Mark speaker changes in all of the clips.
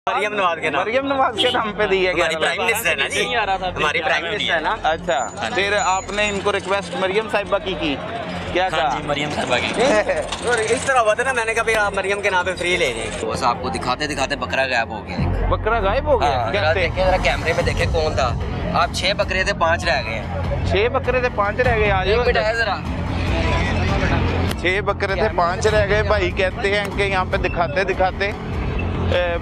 Speaker 1: मरियम नवाज के नाम,
Speaker 2: मरियम नवाज के नाम पे दी है।
Speaker 1: हमारी प्राइम मिनिस्टर है ना जी, हमारी प्राइम मिनिस्टर है ना।
Speaker 2: अच्छा, फिर आपने इनको रिक्वेस्ट मरियम साहिबा की क्या कहा?
Speaker 1: हाँ जी, मरियम साहिबा की। और इस तरह हुआ था ना, मैंने कहा भाई आप मरियम के नाम पे फ्री ले लें। बस आपको दिखाते दिखाते बकरा गायब हो गया।
Speaker 2: बकरा गायब हो गया?
Speaker 1: जरा देखें, जरा कैमरे में देखें कौन था। आप 6 बकरे थे, 5 रह गए।
Speaker 2: 6 बकरे थे 5 रह गए। आज
Speaker 1: जरा
Speaker 2: 6 बकरे थे 5 रह गए। भाई कहते हैं कि यहाँ पे दिखाते दिखाते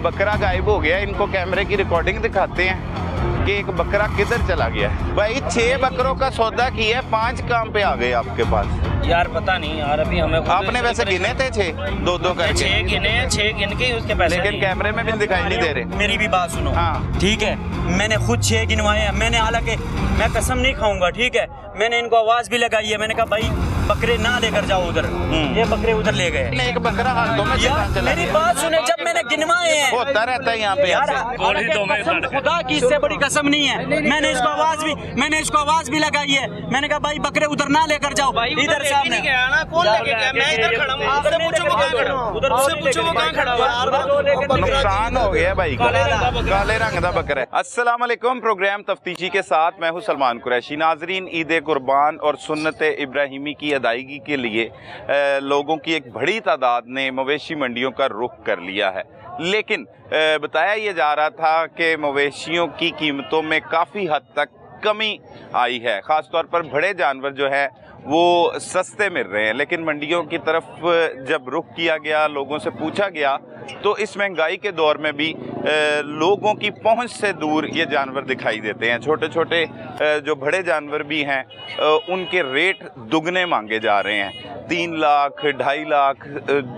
Speaker 2: बकरा गायब हो गया। इनको कैमरे की रिकॉर्डिंग दिखाते हैं कि एक बकरा किधर चला गया। भाई 6 बकरों का सौदा किया, 5 काम पे आ गए आपके पास?
Speaker 3: यार पता नहीं यार, अभी हमें
Speaker 2: आपने वैसे गिने थे 6 2-2 करके?
Speaker 3: 6 गिने, 6 गिन के उसके पैसे।
Speaker 2: लेकिन कैमरे में भी दिखाई नहीं दे रहे।
Speaker 3: मेरी भी बात सुनो।
Speaker 2: हाँ
Speaker 3: ठीक है, मैंने खुद 6 गिनवाए हैं। मैंने हालांकि मैं कसम नहीं खाऊंगा, ठीक है, मैंने इनको आवाज भी लगाई है। मैंने कहा भाई बकरे ना लेकर जाओ उधर, ये बकरे उधर ले गए।
Speaker 2: एक बकरा हाथों में
Speaker 3: यार मेरी बात सुने, जब मैंने गिनवाए हैं।
Speaker 2: होता रहता है यहाँ पे
Speaker 3: यार
Speaker 2: ऐसे।
Speaker 3: खुदा की इससे बड़ी कसम नहीं है। मैंने इसको आवाज भी लगाई है। मैंने कहा भाई बकरे उधर ना लेकर जाओ, इधर सामने।
Speaker 4: कौन लेके गया? मैं इधर खड़ा हूं, आपसे पूछो वो कहां खड़ा है, उससे पूछो वो कहां खड़ा है।
Speaker 2: नुकसान हो गया भाई का, काले रंग का बकरा है। अस्सलाम वालेकुम, प्रोग्राम तफ्तीशी के साथ मैं हूं सलमान कुरैशी। नाजरीन, ईद कुर्बान और सुन्नत इब्राहिमी की अदायगी के लिए लोगों की एक बड़ी तादाद ने मवेशी मंडियों का रुख कर लिया है। लेकिन बताया ये जा रहा था कि मवेशियों की कीमतों में काफ़ी हद तक कमी आई है। ख़ास तौर पर बड़े जानवर जो है वो सस्ते मिल रहे हैं। लेकिन मंडियों की तरफ जब रुख किया गया, लोगों से पूछा गया, तो इस महंगाई के दौर में भी लोगों की पहुंच से दूर ये जानवर दिखाई देते हैं। छोटे छोटे जो बड़े जानवर भी हैं उनके रेट दुगने मांगे जा रहे हैं। 3 लाख 2.5 लाख,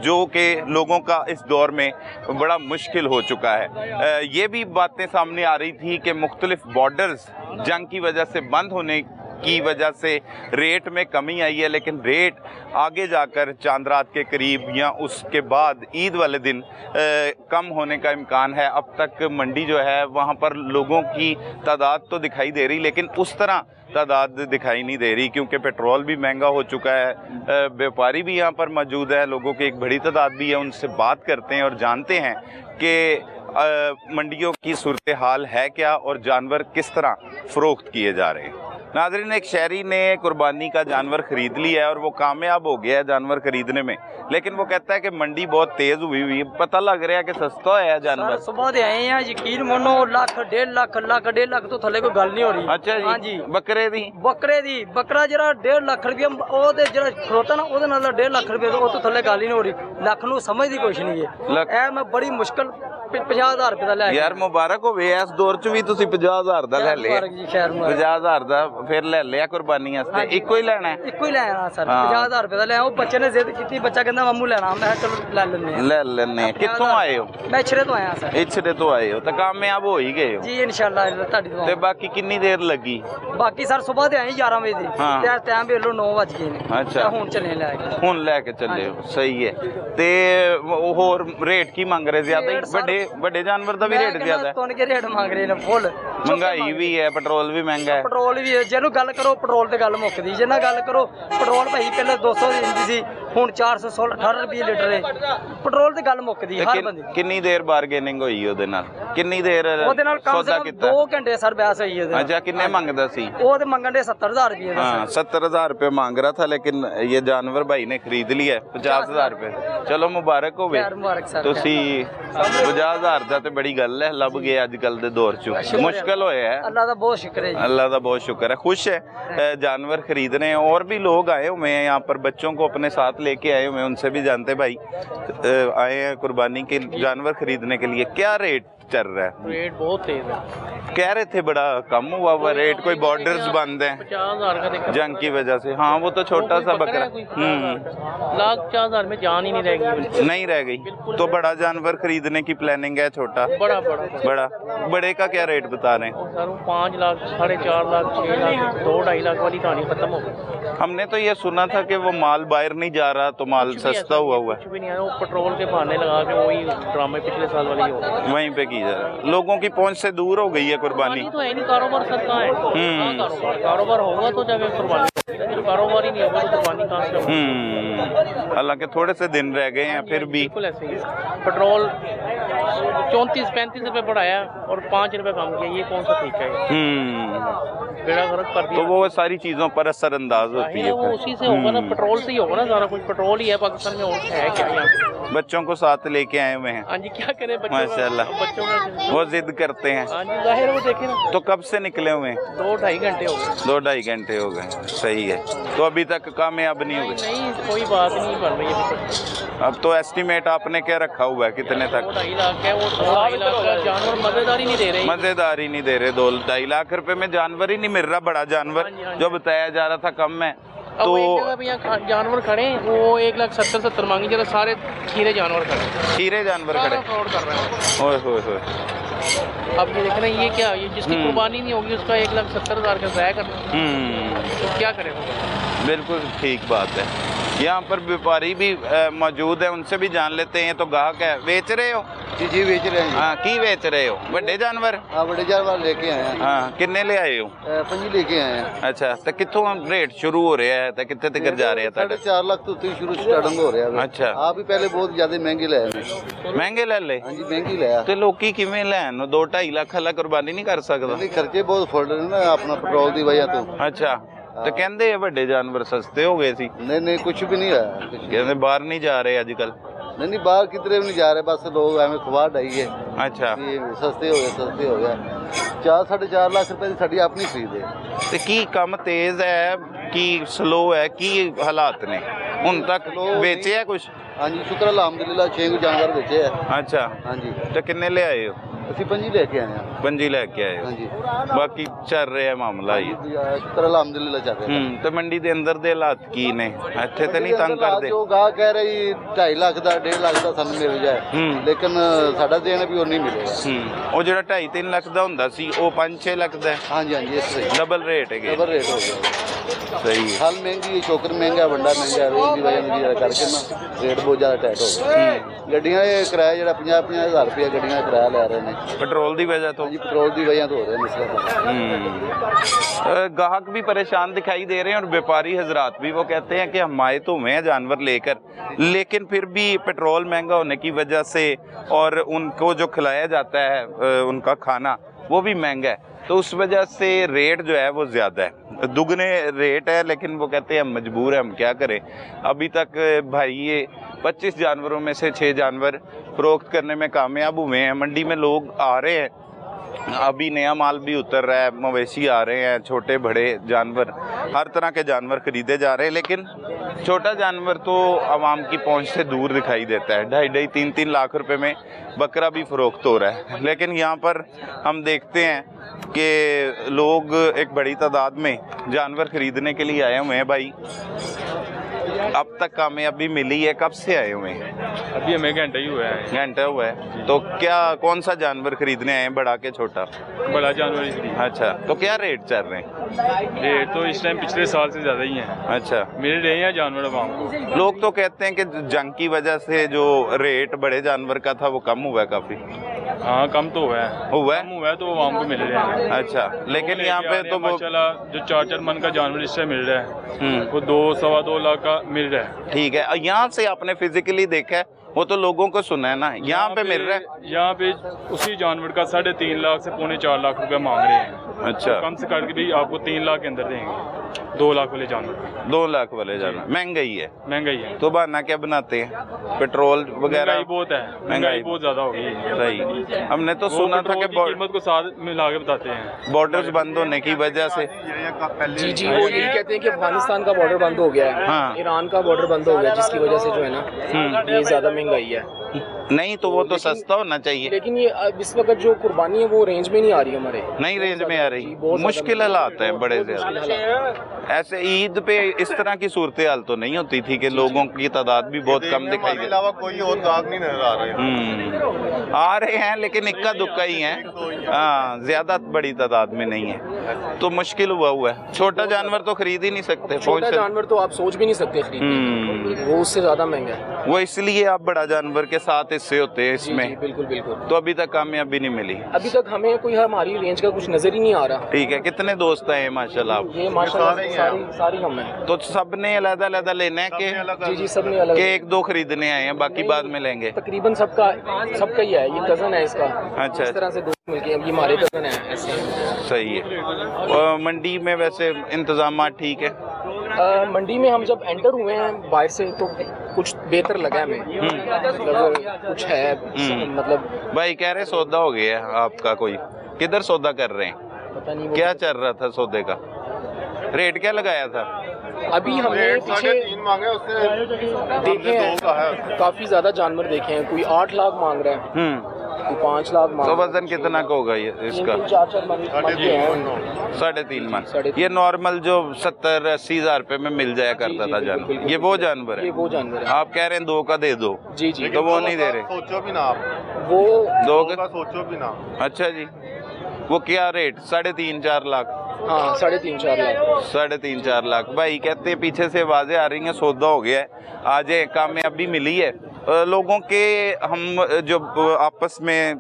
Speaker 2: जो कि लोगों का इस दौर में बड़ा मुश्किल हो चुका है। ये भी बातें सामने आ रही थी कि मुख्तलिफ बॉर्डर्स जंग की वजह से बंद होने की वजह से रेट में कमी आई है। लेकिन रेट आगे जाकर चांद रात के करीब या उसके बाद ईद वाले दिन कम होने का इम्कान है। अब तक मंडी जो है वहाँ पर लोगों की तादाद तो दिखाई दे रही, लेकिन उस तरह तादाद दिखाई नहीं दे रही, क्योंकि पेट्रोल भी महंगा हो चुका है। व्यापारी भी यहाँ पर मौजूद है, लोगों की एक बड़ी तादाद भी है। उनसे बात करते हैं और जानते हैं कि मंडियों की सूरत हाल है क्या और जानवर किस तरह फ़रोख्त किए जा रहे हैं। नाज़रीन, एक शहरी ने कुर्बानी का जानवर ख़रीद लिया है और वो कामयाब हो गया है जानवर ख़रीदने में। लेकिन वो कहता है कि मंडी बहुत तेज़ हुई है, पता लग रहा है कि सस्ता है जानवर।
Speaker 4: सुबह दे आए हैं, यकीन मानो, लाख 1.5 लाख तो थले कोई गल नहीं हो रही।
Speaker 2: अच्छा जी,
Speaker 4: हाँ जी।
Speaker 2: बकरे दी
Speaker 4: बकरा जरा 1.5 लाख रुपया जरा खड़ोता ना, 1.5 लाख रुपया तो थले गल ही नहीं हो रही। लख नूं समझदी कुछ नहीं है। मैं बड़ी मुश्किल 50,000 रुपये दा लै
Speaker 2: यार मुबारक होवे, इस दौर च भी तुसी 50,000 दा ले लिया। 50,000 दा फिर ले लिया कुर्बानी वास्ते। इको ही लेना है?
Speaker 4: इको ही लेना सर। 50,000 रुपये दा ले। वो बच्चे ने जिद की, बच्चा कहंदा मामू लेना। मैं चलो ले लेने। कित्थों आए हो? मैं इछरे तो आया सर। इछरे तो आए हो तो कामयाब हो ही गए हो जी इंशाल्लाह। तुहाडी दुआ। ते बाकी कितनी देर लगी? बाकी सर सुबह दे आए 11 बजे दे ते टाइम वेख लो 9 बज गए ने। अच्छा, हुन चले लेके चले हो। सही है। ते होर रेट की मांग रहे? ज्यादा ही बड़े जानवर का भी रेट ज्यादा है? के रेट मांग रहे ने फुल। महंगाई भी है, पेट्रोल भी महंगा है। पेट्रोल भी है, जिन्हों गल करो पेट्रोल ते गल मुकदी, जिन्ना गल करो पेट्रोल भाई पहले 200 दी हुंदी सी, हुन 418 रुपये लीटर है पेट्रोल ते गल मुकदी हर बंदे। कितनी देर बारगेनिंग होई ओदे नाल? कितनी देर सौदा कीता? 2 घंटे सर बहस हुई है। अच्छा, कितने मंगदा सी? ओ ते मंगन दे 70,000 रुपये। हां, 70,000 रुपये मांग रहा था, लेकिन ये जानवर भाई ने खरीद लिया है 50,000 रुपये। चलो मुबारक होवे। तुसी 50,000 दा ते बड़ी गल है, लब गए अजकल दे दौर च। मुश्किल होया है। अल्लाह दा बहुत शुक्र है। अल्लाह दा बहुत शुक्र है। खुश है जानवर खरीदने। और भी लोग आए हुए हैं यहाँ पर, बच्चों को अपने साथ लेके आए हुए हैं, उनसे भी जानते भाई आए हैं कुर्बानी के जानवर खरीदने के लिए। क्या रेट चल रहा है? रेट बहुत तेज है।
Speaker 2: कह रहे थे बड़ा कम हुआ हुआ रेट, कोई बॉर्डर्स बंद हैं
Speaker 4: 50,000 का देखा
Speaker 2: जंग की वजह से। हाँ, वो तो छोटा सा बकरा।
Speaker 4: लाख 50,000 में जान ही नहीं रहेगी।
Speaker 2: नहीं रह गई तो बड़ा जानवर खरीदने की प्लानिंग है? छोटा बड़े का क्या रेट बता रहे हैं
Speaker 4: सर? 5 लाख 4.5 लाख 6 लाख 2-2.5 लाख वाली कहानी खत्म हो गई।
Speaker 2: हमने तो ये सुना था कि वो माल बाहर नहीं जा रहा तो माल सस्ता हुआ हुआ है।
Speaker 4: कुछ भी नहीं है, वो पेट्रोल के बहाने लगा के वही ड्रामे पिछले साल वाले ही हो गए,
Speaker 2: वहीं पे की जा रहा है। लोगों की पहुंच से दूर हो गई है कुर्बानी।
Speaker 4: तो है नहीं, कारोबार सर कहाँ है? कारोबार होगा तो जाके कुर्बानी, कारोबार ही नहीं होगा तो कुर्बानी कहाँ से होगी?
Speaker 2: हालांकि थोड़े से दिन रह गए हैं, फिर भी
Speaker 5: बिल्कुल ऐसे ही है। पेट्रोल 34-35 रुपए बढ़ाया और 5 रुपए कम किया, ये कौन सा तरीका है? बेड़ा गर्क कर दिया।
Speaker 2: तो वो सारी चीज़ों पर असरअंदाज होती है।
Speaker 5: वो उसी से होगा ना, पेट्रोल से ही होगा ना सारा कुछ। पेट्रोल ही है पाकिस्तान में, और है क्या यहाँ पे?
Speaker 2: बच्चों को साथ लेके आए हुए हैं।
Speaker 5: हाँ जी, क्या करें बच्चों
Speaker 2: माशाल्लाह,
Speaker 5: बच्चों का
Speaker 2: वो जिद करते हैं।
Speaker 5: हाँ जी, जाहिर है, वो देखे ना।
Speaker 2: तो कब से निकले हुए हैं?
Speaker 5: 2-2.5 घंटे हो गए।
Speaker 2: 2-2.5 घंटे हो गए, सही है। तो अभी तक कामयाब नहीं हुए?
Speaker 5: नहीं, कोई बात नहीं बन रही है।
Speaker 2: अब तो एस्टिमेट आपने क्या रखा हुआ है, कितने तक?
Speaker 5: 2-2.5 लाख है, वो 2-2.5 लाख का जानवर मजेदारी नहीं दे रहे।
Speaker 2: मजेदार ही नहीं दे रहे। 2-2.5 लाख रुपए में जानवर ही नहीं मिल रहा, बड़ा जानवर जो बताया जा रहा था कम है।
Speaker 5: तो यहाँ जानवर खड़े हैं, वो 1,70,70 मांगी, जरा सारे खीरे जानवर खड़े।
Speaker 2: खीरे जानवर खड़े
Speaker 5: फ्रॉड कर रहे हैं।
Speaker 2: ओए होए होए।
Speaker 5: अब ये देखना, ये क्या, ये जिसकी कुर्बानी नहीं होगी उसका 1,70,000 का ज़ाया करना, तो क्या करेगा?
Speaker 2: बिल्कुल ठीक बात है। यहाँ पर व्यापारी भी मौजूद है, उनसे भी जान लेते हैं। तो ग्राहक है, बेच रहे हो?
Speaker 6: जी बेच रहे हैं।
Speaker 2: हाँ, की बेच रहे हो? बड़े जानवर?
Speaker 6: हाँ, बड़े जानवर लेके आए हैं।
Speaker 2: हाँ, किन्ने ले आए हो?
Speaker 6: 5 लेके आए हैं।
Speaker 2: अच्छा, तो कितों रेट शुरू हो रहा है, तो कितने तक जा रहे हैं?
Speaker 6: 4.5 लाख तो शुरू स्टार्टिंग हो रहा है।
Speaker 2: अच्छा,
Speaker 6: आप भी पहले बहुत ज्यादा महंगे ले आए।
Speaker 2: महंगे ले ले?
Speaker 6: हाँ जी, महंगी लिया।
Speaker 2: तो लोकी किवें लैन 2-2.5 लाख वाला कुर्बानी नहीं कर सकता?
Speaker 6: खर्चे बहुत फड़ रहे ना अपना पेट्रोल की वजह तो।
Speaker 2: अच्छा, तो कहते बड़े जानवर सस्ते हो गए सी?
Speaker 6: नहीं, कुछ भी नहीं है।
Speaker 2: कहते बाहर नहीं जा रहे आजकल?
Speaker 6: नहीं, बाहर कितने भी नहीं जा रहे, बस लोग एवं खवा डाई है।
Speaker 2: अच्छा,
Speaker 6: सस्ते हो गए 4-4.5 लाख रुपए की साड़ी अपनी खरीद है।
Speaker 2: तो की कम तेज है कि स्लो है, की हालात ने हुन तक बेचे है कुछ?
Speaker 6: हाँ जी, शुक्र अल्हम्दुलिल्लाह 6 जानवर बेचे है।
Speaker 2: अच्छा,
Speaker 6: हाँ जी।
Speaker 2: तो किन्ने ले आए हो?
Speaker 6: ਅਸੀਂ 5 लेके आए हैं।
Speaker 2: 5 लेके आए हो?
Speaker 6: हाँ जी।
Speaker 2: बाकी चल रहा है मामला ही।
Speaker 6: शुक्र अल्हम्दुलिल्लाह चल रहा है।
Speaker 2: तो मंडी ਦੇ ਅੰਦਰ ਦੇ ਹਾਲਾਤ ਕੀ ਨੇ? ਇੱਥੇ ਤੇ ਨਹੀਂ ਤੰਗ ਕਰਦੇ?
Speaker 6: ਜੋ ਗਾ ਕਹਿ ਰਹੀ 2.5 ਲੱਖ ਦਾ 1.5 ਲੱਖ ਦਾ ਸਾਨੂੰ ਮਿਲ ਜਾਏ, ਲੇਕਿਨ ਸਾਡਾ ਦੇਣ ਵੀ ਉਹ ਨਹੀਂ ਮਿਲੇਗਾ।
Speaker 2: ਉਹ ਜਿਹੜਾ 2.5-3 ਲੱਖ ਦਾ ਹੁੰਦਾ ਸੀ ਉਹ 5-6 ਲੱਖ ਦਾ ਹੈ?
Speaker 6: ਹਾਂਜੀ ਇਸ ਤਰ੍ਹਾਂ
Speaker 2: ਡਬਲ ਰੇਟ ਹੈਗੇ?
Speaker 6: ਡਬਲ ਰੇਟ ਹੋ ਗਿਆ।
Speaker 2: ਸਹੀ ਹੈ।
Speaker 6: ਹਲ ਮਹਿੰਗੀ, ਸ਼ੋਕਰ ਮਹਿੰਗਾ, ਵੰਡਾ ਮਹਿੰਗਾ, ਰੇਟ ਦੀ ਵਜ੍ਹਾ ਨਾਲ ਕਰਕੇ ਨਾ ਰੇਟ ਬਹੁਤ ਜ਼ਿਆਦਾ ਟਾਈਟ ਹੋ ਗਿਆ। ਗੱਡੀਆਂ ਦੇ ਕਿਰਾਇਆ ਜਿਹੜਾ 50-50 ਹਜ਼ਾਰ ਰੁਪਏ ਗੱਡੀਆਂ ਦਾ ਕਿਰਾਇਆ ਲੈ ਰਹੇ ਨੇ
Speaker 2: ਪੈਟਰੋਲ ਦੀ ਵਜ੍ਹਾ ਤੋਂ।
Speaker 6: ਹਾਂਜੀ, ਪੈਟਰੋਲ ਦੀ ਵਜ੍ਹਾ ਤੋਂ ਹੋ ਰਿਹਾ ਮਸਲਾ।
Speaker 2: ग्राहक भी परेशान दिखाई दे रहे हैं और व्यापारी हजरात भी, वो कहते हैं कि हम आए तो हुए हैं जानवर लेकर, लेकिन फिर भी पेट्रोल महंगा होने की वजह से और उनको जो खिलाया जाता है उनका खाना वो भी महंगा है, तो उस वजह से रेट जो है वो ज़्यादा है, दुगने रेट है। लेकिन वो कहते हैं हम मजबूर हैं, हम क्या करें। अभी तक भाई ये 25 जानवरों में से 6 जानवर फरोख्त करने में कामयाब हुए हैं। मंडी में लोग आ रहे हैं, अभी नया माल भी उतर रहा है, मवेशी आ रहे हैं, छोटे बड़े जानवर, हर तरह के जानवर खरीदे जा रहे हैं। लेकिन छोटा जानवर तो आवाम की पहुंच से दूर दिखाई देता है। 2.5-3 लाख रुपए में बकरा भी फरोख्त हो रहा है। लेकिन यहाँ पर हम देखते हैं कि लोग एक बड़ी तादाद में जानवर खरीदने के लिए आए हुए हैं। भाई, अब तक कामयाबी मिली है? कब से आए हुए हैं?
Speaker 7: अभी हमें घंटा ही हुआ है।
Speaker 2: घंटा हुआ है। तो क्या कौन सा जानवर खरीदने आए हैं, बड़ा के छोटा?
Speaker 7: बड़ा जानवर ही खरीद।
Speaker 2: अच्छा, तो क्या रेट चल रहे हैं?
Speaker 7: रेट तो इस टाइम पिछले साल से ज़्यादा ही है।
Speaker 2: अच्छा,
Speaker 7: मिल रहे हैं जानवर आवाम को।
Speaker 2: लोग तो कहते हैं कि जंग की वजह से जो रेट बड़े जानवर का था वो कम हुआ है काफी।
Speaker 7: हाँ, कम तो हुआ है।
Speaker 2: कम
Speaker 7: हुआ है तो आवाम को मिल रहे हैं।
Speaker 2: अच्छा, लेकिन यहाँ पे तो वो
Speaker 7: जो 4-4 मन का जानवर इससे मिल रहा है वो 2-2.25 लाख का मिल रहा है।
Speaker 2: ठीक है। यहाँ से आपने फिजिकली देखा है, वो तो लोगों को सुना है ना, यहाँ पे मिल रहा है?
Speaker 7: यहाँ पे उसी जानवर का 3.5 लाख से 4.25 लाख रुपया मांग रहे हैं।
Speaker 2: अच्छा,
Speaker 7: तो कम से करके भी आपको 3 लाख के अंदर देंगे। 2 लाख वाले जानवर,
Speaker 2: 2 लाख वाले जानवर महंगाई है।
Speaker 7: महंगाई है
Speaker 2: तो बहाना क्या बनाते हैं? पेट्रोल वगैरह
Speaker 7: बहुत है, महंगाई बहुत ज्यादा हो गई है।
Speaker 2: सही, हमने तो सुना था कि
Speaker 7: कीमत को साथ मिला के बताते हैं।
Speaker 2: बॉर्डर्स बंद होने की वजह से।
Speaker 8: जी, वो यही कहते हैं कि अफगानिस्तान का बॉर्डर बंद हो गया है।
Speaker 2: हाँ।
Speaker 8: ईरान का बॉर्डर बंद हो गया, जिसकी वजह से जो है ना ये ज्यादा महंगाई है।
Speaker 2: नहीं तो वो तो सस्ता होना चाहिए।
Speaker 8: लेकिन ये अब इस वक्त जो कुर्बानी है वो रेंज में नहीं आ रही हमारे।
Speaker 2: नहीं रेंज में आ रही, मुश्किल हालात है बड़े ज्यादा। ऐसे ईद पे इस तरह की सूरत हाल तो नहीं होती थी कि लोगों की तादाद भी बहुत कम दिखाई दे।
Speaker 9: अलावा कोई और गाहक नहीं नजर आ रहे।
Speaker 2: आ रहे हैं लेकिन इक्का दुक्का ही हैं। हाँ, ज्यादा बड़ी तादाद में नहीं है, तो मुश्किल हुआ है। छोटा जानवर तो खरीद ही नहीं सकते।
Speaker 8: छोटा जानवर तो आप सोच भी नहीं सकते खरीदने, वो उससे ज्यादा महंगा है।
Speaker 2: वो इसलिए आप बड़ा जानवर के के 7 हिस्से होते हैं इसमें,
Speaker 8: बिल्कुल बिल्कुल।
Speaker 2: तो अभी तक कामयाबी नहीं मिली?
Speaker 8: अभी तक हमें कोई हमारी रेंज का कुछ नजर ही नहीं आ रहा।
Speaker 2: ठीक है, कितने दोस्त हैं माशाल्लाह आप?
Speaker 8: ये माशाल्लाह सारी हम हैं।
Speaker 2: तो सबने अलग-अलग लेना है कि
Speaker 8: जी सब ने अलग
Speaker 2: कि 1-2 खरीदने आए हैं, बाकी बाद में लेंगे?
Speaker 8: तकरीबन सबका ही है। ये कजन है इसका,
Speaker 2: अच्छा,
Speaker 8: इस तरह से दोस्त मिलके अब ये हमारे कजन है ऐसे।
Speaker 2: सही है। और मंडी में वैसे इंतजाम ठीक है?
Speaker 8: मंडी में हम जब एंटर हुए हैं बाहर से तो कुछ बेहतर लगा हमें, मतलब कुछ है मतलब।
Speaker 2: भाई कह रहे सौदा हो गया है आपका, कोई किधर सौदा कर रहे हैं?
Speaker 8: पता नहीं
Speaker 2: क्या चल रहा था सौदे का? रेट क्या लगाया था?
Speaker 8: अभी हमने पीछे
Speaker 9: 3 मांगे, उसने
Speaker 8: देखे हैं काफी ज्यादा जानवर देखे हैं। कोई 8 लाख मांग रहा है, कोई 5 लाख मांग
Speaker 2: तो
Speaker 8: रहा है।
Speaker 2: वजन कितना का होगा ये इसका?
Speaker 8: 3-4 मन
Speaker 2: 3.5 मन। ये नॉर्मल जो 70-80 हज़ार रुपए में मिल जाया करता था जानवर, ये वो जानवर है?
Speaker 8: ये वो जानवर है।
Speaker 2: आप कह रहे हैं 2 का दे दो?
Speaker 8: जी
Speaker 2: तो वो नहीं दे रहे?
Speaker 9: सोचो भी ना आप,
Speaker 8: वो
Speaker 2: 2
Speaker 9: का सोचो भी ना।
Speaker 2: अच्छा जी, वो क्या रेट? 3.5-4 लाख?
Speaker 8: हाँ 3.5-4 लाख।
Speaker 2: 3.5-4 लाख। भाई कहते हैं पीछे से आवाजें आ रही हैं सौदा हो गया है, आज कामयाबी मिली है। लोगों के हम जो आपस में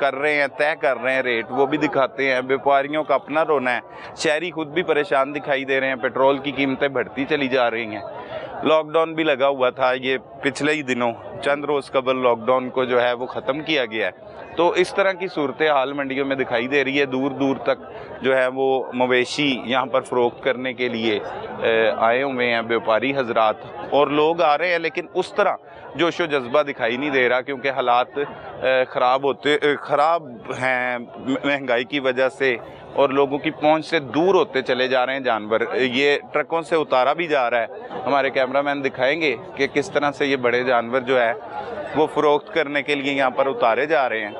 Speaker 2: कर रहे हैं, तय कर रहे हैं रेट, वो भी दिखाते हैं। व्यापारियों का अपना रोना है, शहरी खुद भी परेशान दिखाई दे रहे हैं। पेट्रोल की कीमतें बढ़ती चली जा रही हैं। लॉकडाउन भी लगा हुआ था, ये पिछले ही दिनों चंद रोज़ कबल लॉकडाउन को जो है वो ख़त्म किया गया है। तो इस तरह की सूरत हाल मंडियों में दिखाई दे रही है। दूर दूर तक जो है वो मवेशी यहाँ पर फ़रोख्त करने के लिए आए हुए हैं व्यापारी हजरात, और लोग आ रहे हैं, लेकिन उस तरह जोशो जज्बा दिखाई नहीं दे रहा, क्योंकि हालात ख़राब हैं महंगाई की वजह से, और लोगों की पहुंच से दूर होते चले जा रहे हैं जानवर। ये ट्रकों से उतारा भी जा रहा है। हमारे कैमरामैन दिखाएंगे कि किस तरह से ये बड़े जानवर जो है वो फ़रोख्त करने के लिए यहाँ पर उतारे जा रहे हैं।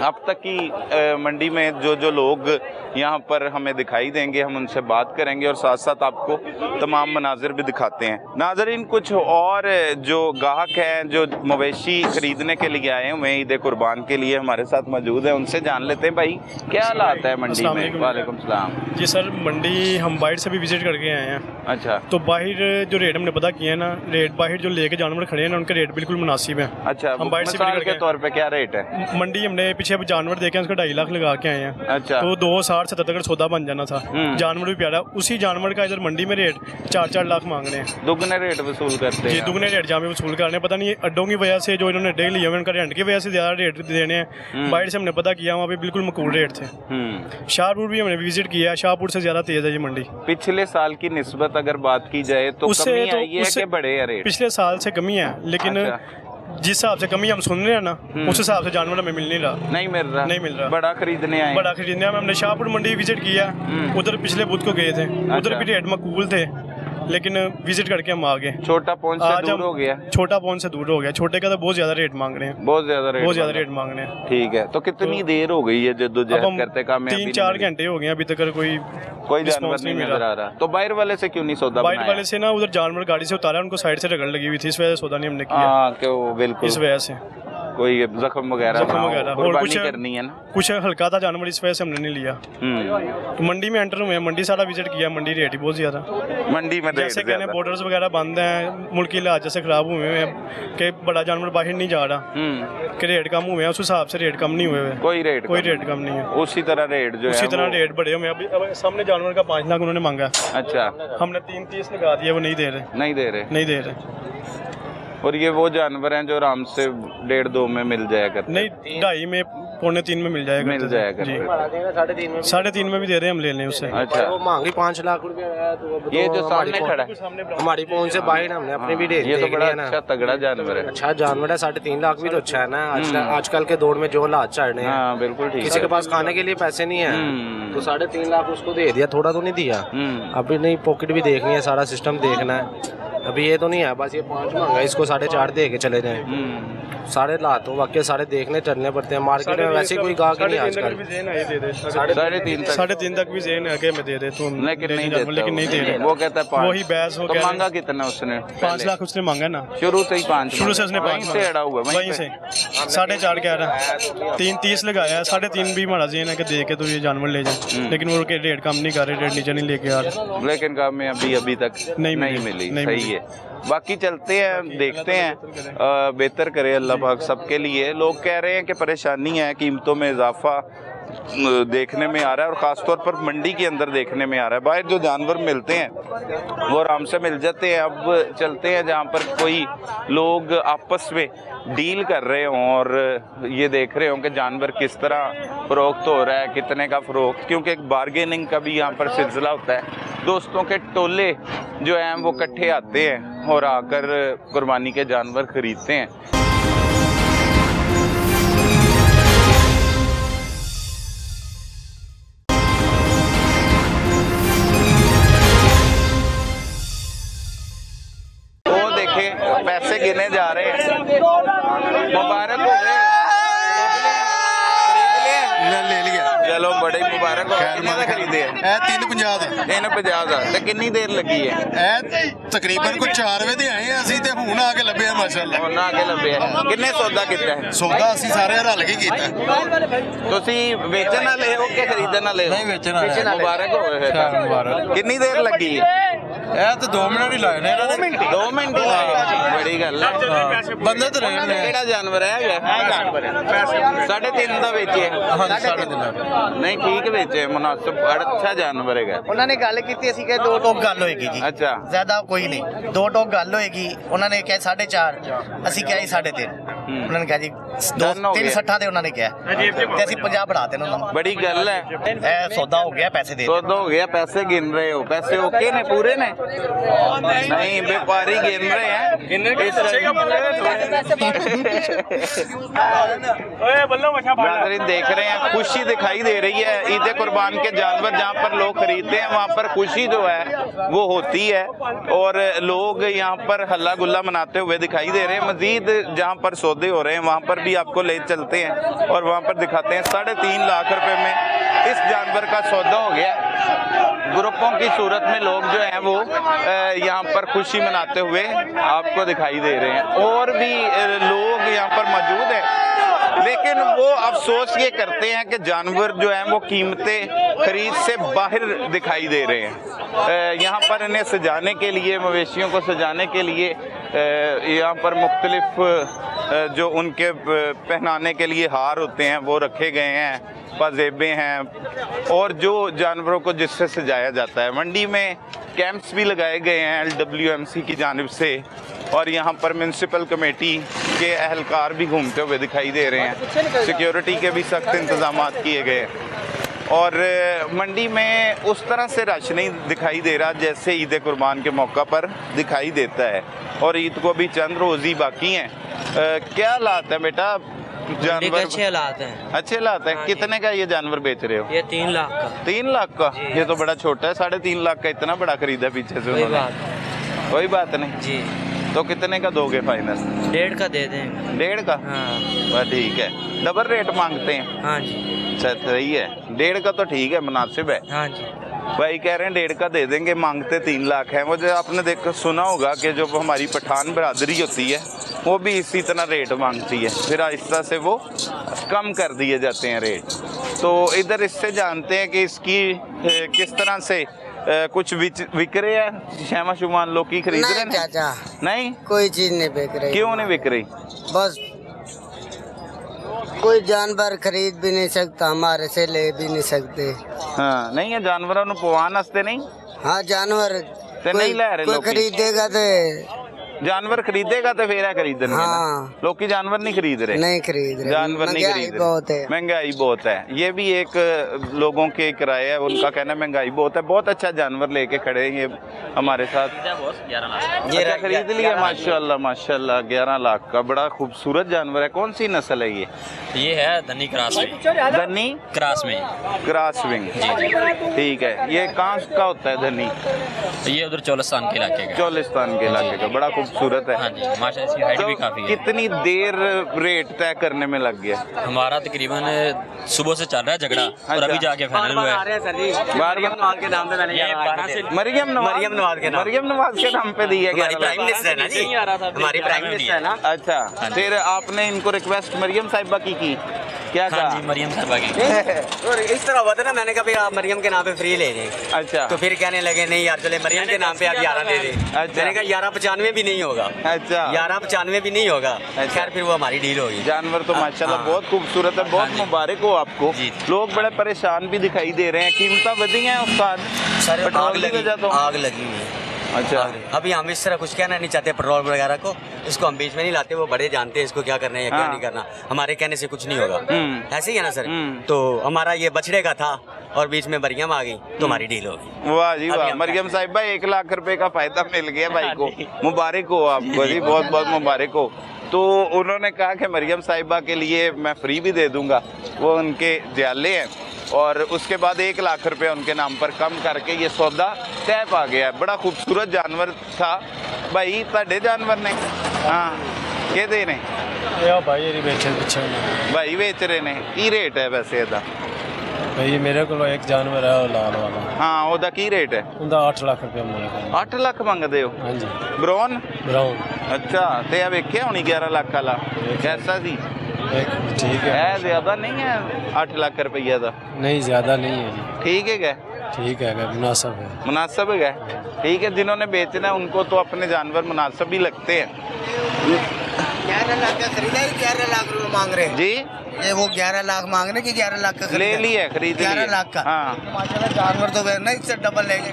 Speaker 2: अब तक की मंडी में जो लोग यहाँ पर हमें दिखाई देंगे, हम उनसे बात करेंगे और साथ साथ आपको तमाम मनाजिर भी दिखाते हैं। नाज़रीन, कुछ और जो गाहक हैं जो मवेशी ख़रीदने के लिए आए हुए हैं ईद कुर्बान के लिए, हमारे साथ मौजूद हैं, उनसे जान लेते हैं। भाई क्या हालात है मंडी में? वालेकुम सलाम
Speaker 10: जी सर, मंडी हम बाहर से भी विज़िट करके आए हैं।
Speaker 2: अच्छा,
Speaker 10: तो बाहर जो रेट हमने पता किया है ना, रेट बाहर जो लेके जानवर खड़े हैं ना, उनके रेट बिल्कुल मुनासिब है।
Speaker 2: अच्छा,
Speaker 10: हम बाहर से
Speaker 2: मिसाल के तौर पे क्या रेट है?
Speaker 10: मंडी हमने पीछे अभी जानवर देखे हैं, उसका 2.5 लाख लगा के आए हैं।
Speaker 2: अच्छा,
Speaker 10: तो 260-70 तक सौदा बन जाना था। जानवर भी प्यारा, उसी जानवर का इधर मंडी में रेट 4-4 लाख मांग रहे हैं।
Speaker 2: दुगने रेट वसूल करते हैं?
Speaker 10: जी, दुगने रेट जहाँ पे वसूल कर रहे हैं। पता नहीं अड्डों की वजह से जो इन्होंने अड्डे लिए हुए उनका रेंट की वजह से ज़्यादा रेट देने हैं। बाहर से हमने पता किया, वहाँ पे बिल्कुल मकबूल रेट थे। शाहपुर भी हमने विजिट किया, शाहपुर से ज़्यादा तेज़ है ये मंडी।
Speaker 2: पिछले साल की निस्बत अगर बात की जाए तो कमी आई है कि बढ़े हैं रेट?
Speaker 10: पिछले साल से कमी है, लेकिन जिस हिसाब से कमी हम सुन रहे हैं ना, उस हिसाब से जानवर हमें मिल नहीं रहा।
Speaker 2: नहीं मिल रहा। बड़ा खरीदने आए?
Speaker 10: बड़ा खरीदने हमने शाहपुर मंडी विजिट किया, उधर पिछले बुध को गए थे। उधर भी रेट मकबूल थे, लेकिन विजिट करके हम आ गए।
Speaker 2: छोटा पहुंच से दूर हो गया?
Speaker 10: छोटा पहुंच से दूर हो गया। छोटे का तो बहुत ज्यादा रेट मांग रहे हैं, बहुत ज्यादा रेट मांग रहे हैं।
Speaker 2: ठीक है, तो कितनी देर हो गई है जद्दोजहद करते? काम
Speaker 10: 3-4 घंटे हो गए अभी तक कोई
Speaker 2: जानवर नहीं नजर आ रहा। तो बाहर वाले से क्यों नहीं सौदा?
Speaker 10: बाहर वाले से ना, उधर जानवर गाड़ी से उतारा, उनको साइड से रगड़ लगी हुई थी, इस वजह से सौदा नहीं हमने किया।
Speaker 2: बिल्कुल,
Speaker 10: इस वजह से
Speaker 2: कोई जख्म वगैरह
Speaker 10: और कुछ
Speaker 2: करनी है ना,
Speaker 10: कुछ हल्का था जानवर, इस वजह से हमने नहीं लिया। तो मंडी में एंटर हुए, मंडी सारा विजिट किया, मंडी रेट ही बहुत ज्यादा।
Speaker 2: मंडी में
Speaker 10: जैसे कहने बॉर्डर्स वगैरह बंद हैं, मुल्क की हालात जैसे खराब हुए हैं कि बड़ा जानवर बाहर नहीं जा रहा, कि रेट कम हुए हैं, उस हिसाब से रेट कम नहीं हुए हैं। कोई रेट कम नहीं है,
Speaker 2: उसी तरह रेट जो है
Speaker 10: उसी तरह रेट बढ़े हुए। अभी सामने जानवर का 5 लाख उन्होंने मांगा।
Speaker 2: अच्छा, हमने
Speaker 10: 3.30 लगा दिया, वो नहीं दे रहे।
Speaker 2: और ये वो जानवर हैं जो आराम से 1.5-2 में मिल जाया करते?
Speaker 10: नहीं, 2.5 में, 2.25 में मिल जाएगा। 3.5 में भी दे रहे हैं, हम ले लें उससे।
Speaker 2: अच्छा,
Speaker 8: वो मांगी 5 लाख रुपया है। तो
Speaker 2: ये जो सामने खड़ा है
Speaker 8: हमारी पहुंच से बाहर हमने अपनी भी
Speaker 2: ये तो बड़ा अच्छा तगड़ा जानवर है।
Speaker 8: अच्छा जानवर है, 3.5 लाख भी तो अच्छा है ना। आजकल के दौर में जो हालात चल रहे हैं,
Speaker 2: बिल्कुल ठीक।
Speaker 8: किसी के पास खाने के लिए पैसे नहीं है, तो 3.5 लाख उसको दे दिया, थोड़ा तो नहीं दिया। अभी नहीं, पॉकेट भी देखनी है, सारा सिस्टम देखना है। अभी ये तो नहीं है बस ये 5 मांगा, इसको 4.5 दे के चले जाएं। सारे लात हो वाकई, सारे देखने चलने पड़ते हैं। मार्केट में वैसे कोई गाहक नहीं आजकल।
Speaker 10: 3.5 तक भी ज़ेन है कि मैं दे देता हूँ, लेकिन नहीं दे रहे।
Speaker 2: वो कहता है 5।
Speaker 10: वही बहस हो गया।
Speaker 2: मांगा कितना उसने?
Speaker 10: 5 लाख उसने मांगा ना,
Speaker 2: शुरू से ही 5।
Speaker 10: शुरू से उसने 5
Speaker 2: से अड़ा हुआ,
Speaker 10: वहीं से 4.5 कह रहा है। 3.30 लगाया, 3.5 भी हमारा ज़ेन है कि दे के तो ये जानवर ले जाए, लेकिन वो रेट कम नहीं कर रहे, रेट नीचे नहीं लेके आ रहे।
Speaker 2: लेकिन कामयाबी अभी तक नहीं मिली। सही है। है। बाकी चलते हैं, देखते हैं, बेहतर करे अल्लाह पाक सबके लिए। लोग कह रहे हैं कि परेशानी है, कीमतों में इजाफा देखने में आ रहा है और ख़ासतौर पर मंडी के अंदर देखने में आ रहा है। बाहर जो जानवर मिलते हैं वो आराम से मिल जाते हैं। अब चलते हैं जहाँ पर कोई लोग आपस में डील कर रहे हों और ये देख रहे हों कि जानवर किस तरह फ़रोख्त हो रहा है, कितने का फ़रोख्त, क्योंकि एक बारगेनिंग का भी यहाँ पर सिलसिला होता है। दोस्तों के टोले जो हैं वो इकट्ठे आते हैं और आकर कुर्बानी के जानवर ख़रीदते हैं। पैसे गिने जा रहे हैं, मुबारक हो गए, ले लिया, चलो बड़े मुबारक हो। कितने का खरीदे है? 350 ਦਾ ਤੇ ਕਿੰਨੀ ਦੇਰ ਲੱਗੀ ਹੈ?
Speaker 9: ਤਕਰੀਬਨ ਕੋਈ 4 ਵਜੇ ਆਏ ਆ ਅਸੀਂ ਤੇ ਹੁਣ ਆ ਕੇ ਲੱਭਿਆ ਮਾਸ਼ਾਅੱਲਾ।
Speaker 2: ਹੁਣ ਆ ਕੇ ਲੱਭਿਆ। ਕਿੰਨੇ ਸੌਦਾ ਕੀਤਾ ਹੈ?
Speaker 9: ਸੌਦਾ ਅਸੀਂ ਸਾਰੇ ਰਲ ਕੇ ਕੀਤਾ।
Speaker 2: ਤੁਸੀਂ ਵੇਚਣ ਵਾਲੇ ਹੋ ਕਿ ਖਰੀਦਣ ਵਾਲੇ ਹੋ?
Speaker 9: ਨਹੀਂ ਵੇਚਣ ਵਾਲੇ।
Speaker 2: ਮੁਬਾਰਕ ਹੋਵੇ ਫਿਰ।
Speaker 9: ਮੁਬਾਰਕ।
Speaker 2: ਕਿੰਨੀ ਦੇਰ ਲੱਗੀ ਹੈ?
Speaker 9: ਇਹ ਤਾਂ 2 ਮਿੰਟ ਹੀ ਲਾਏ ਨੇ ਇਹਨਾਂ ਨੇ।
Speaker 2: 2 ਮਿੰਟ ਹੀ ਲਾਏ। ਬੜੀ ਗੱਲ ਹੈ।
Speaker 9: ਬੰਦੇ ਤਾਂ ਰਹਿਣ ਨੇ।
Speaker 2: ਕਿਹੜਾ ਜਾਨਵਰ ਹੈ? ਜਾਨਵਰ ਹੈ। 3.5 ਦਾ ਵੇਚੇ।
Speaker 9: ਹਾਂਜੀ 3.5।
Speaker 2: ਨਹੀਂ ਠੀਕ ਵੇਚੇ, ਮੁਨਾਸਿਬ, ਅੱਛਾ ਜਾਨਵਰ ਹੈਗਾ।
Speaker 4: ਉਹਨਾਂ ਨੇ ਗੱਲ ਕੀਤੀ, ਅਸੀਂ ਕਿਹਾ 2 ਟੋਕ ਗੱਲ ਹੋਏਗੀ ਜੀ।
Speaker 2: ਅੱਛਾ,
Speaker 4: ਜ਼ਿਆਦਾ ਕੋਈ ਨਹੀਂ, 2 ਟੋਕ ਗੱਲ ਹੋਏਗੀ। ਉਹਨਾਂ ਨੇ ਕਿਹਾ 4.5, ਅਸੀਂ ਕਿਹਾ 3.5। ਉਹਨਾਂ ਨੇ ਕਿਹਾ ਜੀ 360 ਦੇ ਉਹਨਾਂ ਨੇ ਕਿਹਾ ਤੇ ਅਸੀਂ 50 बढ़ाते हैं उन्होंने।
Speaker 2: बड़ी गल है।
Speaker 4: सौदा हो गया, पैसे दे।
Speaker 2: सौदा हो गया, पैसे गिन रहे हो? पैसे ओके ने, पूरे ने? नहीं, व्यापारी गिन रहे हैं। नाज़रीन देख रहे हैं, खुशी दिखाई दे रही है। ईद कुर्बान के जानवर जहाँ पर लोग खरीदते हैं वहाँ पर खुशी जो है वो होती है और लोग यहाँ पर हल्ला गुल्ला मनाते हुए दिखाई दे रहे हैं। मजीद जहाँ पर सौदे हो रहे हैं वहाँ पर भी आपको ले चलते हैं और वहाँ पर दिखाते हैं। 3.5 लाख रुपए में इस जानवर का सौदा हो गया। ग्रुपों की सूरत में लोग जो हैं वो यहाँ पर खुशी मनाते हुए आपको दिखाई दे रहे हैं और भी लोग यहाँ पर मौजूद हैं, लेकिन वो अफसोस ये करते हैं कि जानवर जो हैं वो कीमतें खरीद से बाहर दिखाई दे रहे हैं। यहाँ पर इन्हें सजाने के लिए, मवेशियों को सजाने के लिए यहाँ पर मुख्तलिफ जो उनके पहनाने के लिए हार होते हैं वो रखे गए हैं, पाजेबें हैं और जो जानवरों को जिससे सजाया जाता है। मंडी में कैंप्स भी लगाए गए हैं LWMC की जानिब से और यहाँ पर म्यूनसिपल कमेटी के अहलकार भी घूमते हुए दिखाई दे रहे हैं। सिक्योरिटी के भी सख्त इंतजाम किए गए और मंडी में उस तरह से रश नहीं दिखाई दे रहा जैसे ईद कुर्बान के मौका पर दिखाई देता है और ईद को भी चंद रोज़ ही बाकी हैं। क्या हालात है बेटा? जानवर
Speaker 4: अच्छे हालात हैं।
Speaker 2: अच्छे हालात है। कितने का ये जानवर बेच रहे हो?
Speaker 4: ये 3 लाख का।
Speaker 2: 3 लाख का? ये तो बड़ा छोटा है। 3.5 लाख का इतना बड़ा खरीदा पीछे से उन्होंने। कोई बात नहीं
Speaker 4: जी।
Speaker 2: तो कितने का दोगे फाइनल?
Speaker 4: 1.5 का दे देंगे।
Speaker 2: 1.5 का?
Speaker 4: हाँ।
Speaker 2: बस ठीक है। डबल रेट मांगते हैं?
Speaker 4: हाँ जी।
Speaker 2: अच्छा सही है। 1.5 का तो ठीक है, मुनासिब है।
Speaker 4: हाँ जी।
Speaker 2: भाई कह रहे हैं 1.5 का दे देंगे, मांगते 3 लाख है। मुझे आपने देखो सुना होगा कि जो हमारी पठान बरादरी होती है वो भी इसी तरह रेट मांगती है, फिर आहिस्ता से वो कम कर दिए जाते हैं रेट। तो इधर इससे जानते हैं कि इसकी किस तरह से कुछ बिक रहे हैं। शैमा शुमान लोग की खरीद रहे हैं?
Speaker 4: चाचा
Speaker 2: नहीं,
Speaker 4: कोई चीज नहीं बिक रही।
Speaker 2: क्यों नहीं बिक रही?
Speaker 4: बस कोई जानवर खरीद भी नहीं सकता, हमारे से ले भी नहीं सकते।
Speaker 2: हाँ नहीं है जानवरों को पवान हस्ते नहीं।
Speaker 4: हाँ जानवर
Speaker 2: नहीं लै रहे
Speaker 4: कोई
Speaker 2: लोग।
Speaker 4: खरीदेगा तो
Speaker 2: जानवर खरीदेगा तो फिर खरीदने
Speaker 4: हाँ।
Speaker 2: लोग की जानवर नहीं खरीद रहे।
Speaker 4: नहीं खरीद रहे,
Speaker 2: जानवर नहीं खरीद रहे,
Speaker 4: बहुत है,
Speaker 2: महंगाई बहुत है। ये भी एक लोगों के किराए है, उनका कहना है महंगाई बहुत है। बहुत अच्छा जानवर लेके खड़े हैं ये हमारे साथ। ये खरीद लिया माशाल्लाह माशाल्लाह। 11 लाख का बड़ा खूबसूरत जानवर है। कौन सी नस्ल है
Speaker 3: ये है धनी क्रॉस में।
Speaker 2: धनी
Speaker 3: क्रॉस में
Speaker 2: क्रॉस विंग, ठीक है। ये कहाँ का होता है धनी?
Speaker 3: ये उधर चोलिस्तान के इलाके का।
Speaker 2: चोलिस्तान के इलाके का बड़ा खूबसूरत खूबसूरत है।
Speaker 3: हाँ जी माशाल्लाह, इसकी हाइट भी काफी है।
Speaker 2: कितनी देर रेट तय करने में लग गया?
Speaker 3: हमारा तकरीबन सुबह से चल रहा है झगड़ा और अभी जाके फाइनल हुआ है।
Speaker 1: मरियम नवाज के नाम पे मैंने
Speaker 3: ये 12 से
Speaker 2: मरियम नवाज के नाम पे दी है
Speaker 1: हमारी प्राइम मिनिस्टर है ना जी, हमारी प्राइम मिनिस्टर है ना।
Speaker 2: अच्छा, फिर आपने इनको रिक्वेस्ट मरियम साहिबा की क्या
Speaker 3: हाँ
Speaker 2: कहा?
Speaker 3: जी मरियम साहिबा की।
Speaker 1: और इस तरह हुआ था ना, मैंने कहा भाई आप मरियम के नाम पे फ्री ले लें।
Speaker 2: अच्छा,
Speaker 1: तो फिर कहने लगे नहीं यार चले मरियम के नाम पे आप 11 ले लें।
Speaker 2: अच्छा।
Speaker 1: मैंने कहा 1195 भी नहीं होगा।
Speaker 2: अच्छा,
Speaker 1: 1195 भी नहीं होगा। खैर फिर वो हमारी डील होगी।
Speaker 2: जानवर तो माशाल्लाह बहुत खूबसूरत है, बहुत मुबारक हो आपको। लोग बड़े परेशान भी दिखाई दे रहे हैं, कीमतें बढ़ी हैं उस्ताद
Speaker 1: सर,
Speaker 2: पेट्रोल की वजह तो।
Speaker 1: आग लगी हुई है।
Speaker 2: अच्छा,
Speaker 1: अभी हम इस तरह कुछ कहना नहीं चाहते पेट्रोल वगैरह को, इसको हम बीच में नहीं लाते, वो बड़े जानते हैं इसको क्या करना है या क्या नहीं करना। हमारे कहने से कुछ नहीं होगा, ऐसे ही है ना सर। तो हमारा ये बछड़े का था और बीच में मरियम आ गई तो हमारी डील होगी।
Speaker 2: वाह जी वाह, मरियम साहिबा 1 लाख रुपए का फायदा मिल गया भाई को। मुबारक हो आपको जी, बहुत बहुत मुबारक हो। तो उन्होंने कहा कि मरियम साहिबा के लिए मैं फ्री भी दे दूंगा, वो उनके ज्याले हैं, और उसके बाद 1 लाख रुपए उनके नाम पर कम करके ये सौदा तय पा गया। बड़ा खूबसूरत जानवर था भाई, ताड़े जानवर ने। हाँ, के दे ने
Speaker 10: भाई
Speaker 2: भाई बेच रहे ने, की रेट है वैसे ਇਹਦਾ?
Speaker 10: भाई मेरे को एक जानवर है लाल वाला।
Speaker 2: हाँ, ਉਹਦਾ ਕੀ ਰੇਟ ਹੈ?
Speaker 10: ਉਹਦਾ 8 ਲੱਖ ਰੁਪਏ ਮੰਗਦਾ।
Speaker 2: 8 ਲੱਖ ਮੰਗਦੇ ਹੋ?
Speaker 10: ਹਾਂਜੀ।
Speaker 2: ਬ੍ਰਾਊਨ?
Speaker 10: ਬਰਾਊਨ।
Speaker 2: ਅੱਛਾ, ਤੇ ਆ ਵੇਖਿਆ ਹੋਣੀ 11 ਲੱਖ ਵਾਲਾ कैसा ਸੀ?
Speaker 10: ठीक है।
Speaker 2: है ज्यादा नहीं है 8 लाख रुपया ਦਾ?
Speaker 10: नहीं ज्यादा नहीं है जी।
Speaker 2: ठीक है,
Speaker 10: ठीक है, मुनासिब है।
Speaker 2: मुनासिब है, ठीक है। जिन्होंने बेचना है उनको तो अपने जानवर मुनासिब ही लगते हैं।
Speaker 1: 11 लाख का खरीदा है, 11 लाख रुपए मांग रहे हैं
Speaker 2: जी।
Speaker 1: ये वो 11 लाख मांग रहे हैं कि 11 लाख का
Speaker 2: ले लिया, खरीद
Speaker 1: 11 लाख का।
Speaker 2: हाँ,
Speaker 1: माशाल्लाह जानवर तो ना इससे डबल लेंगे,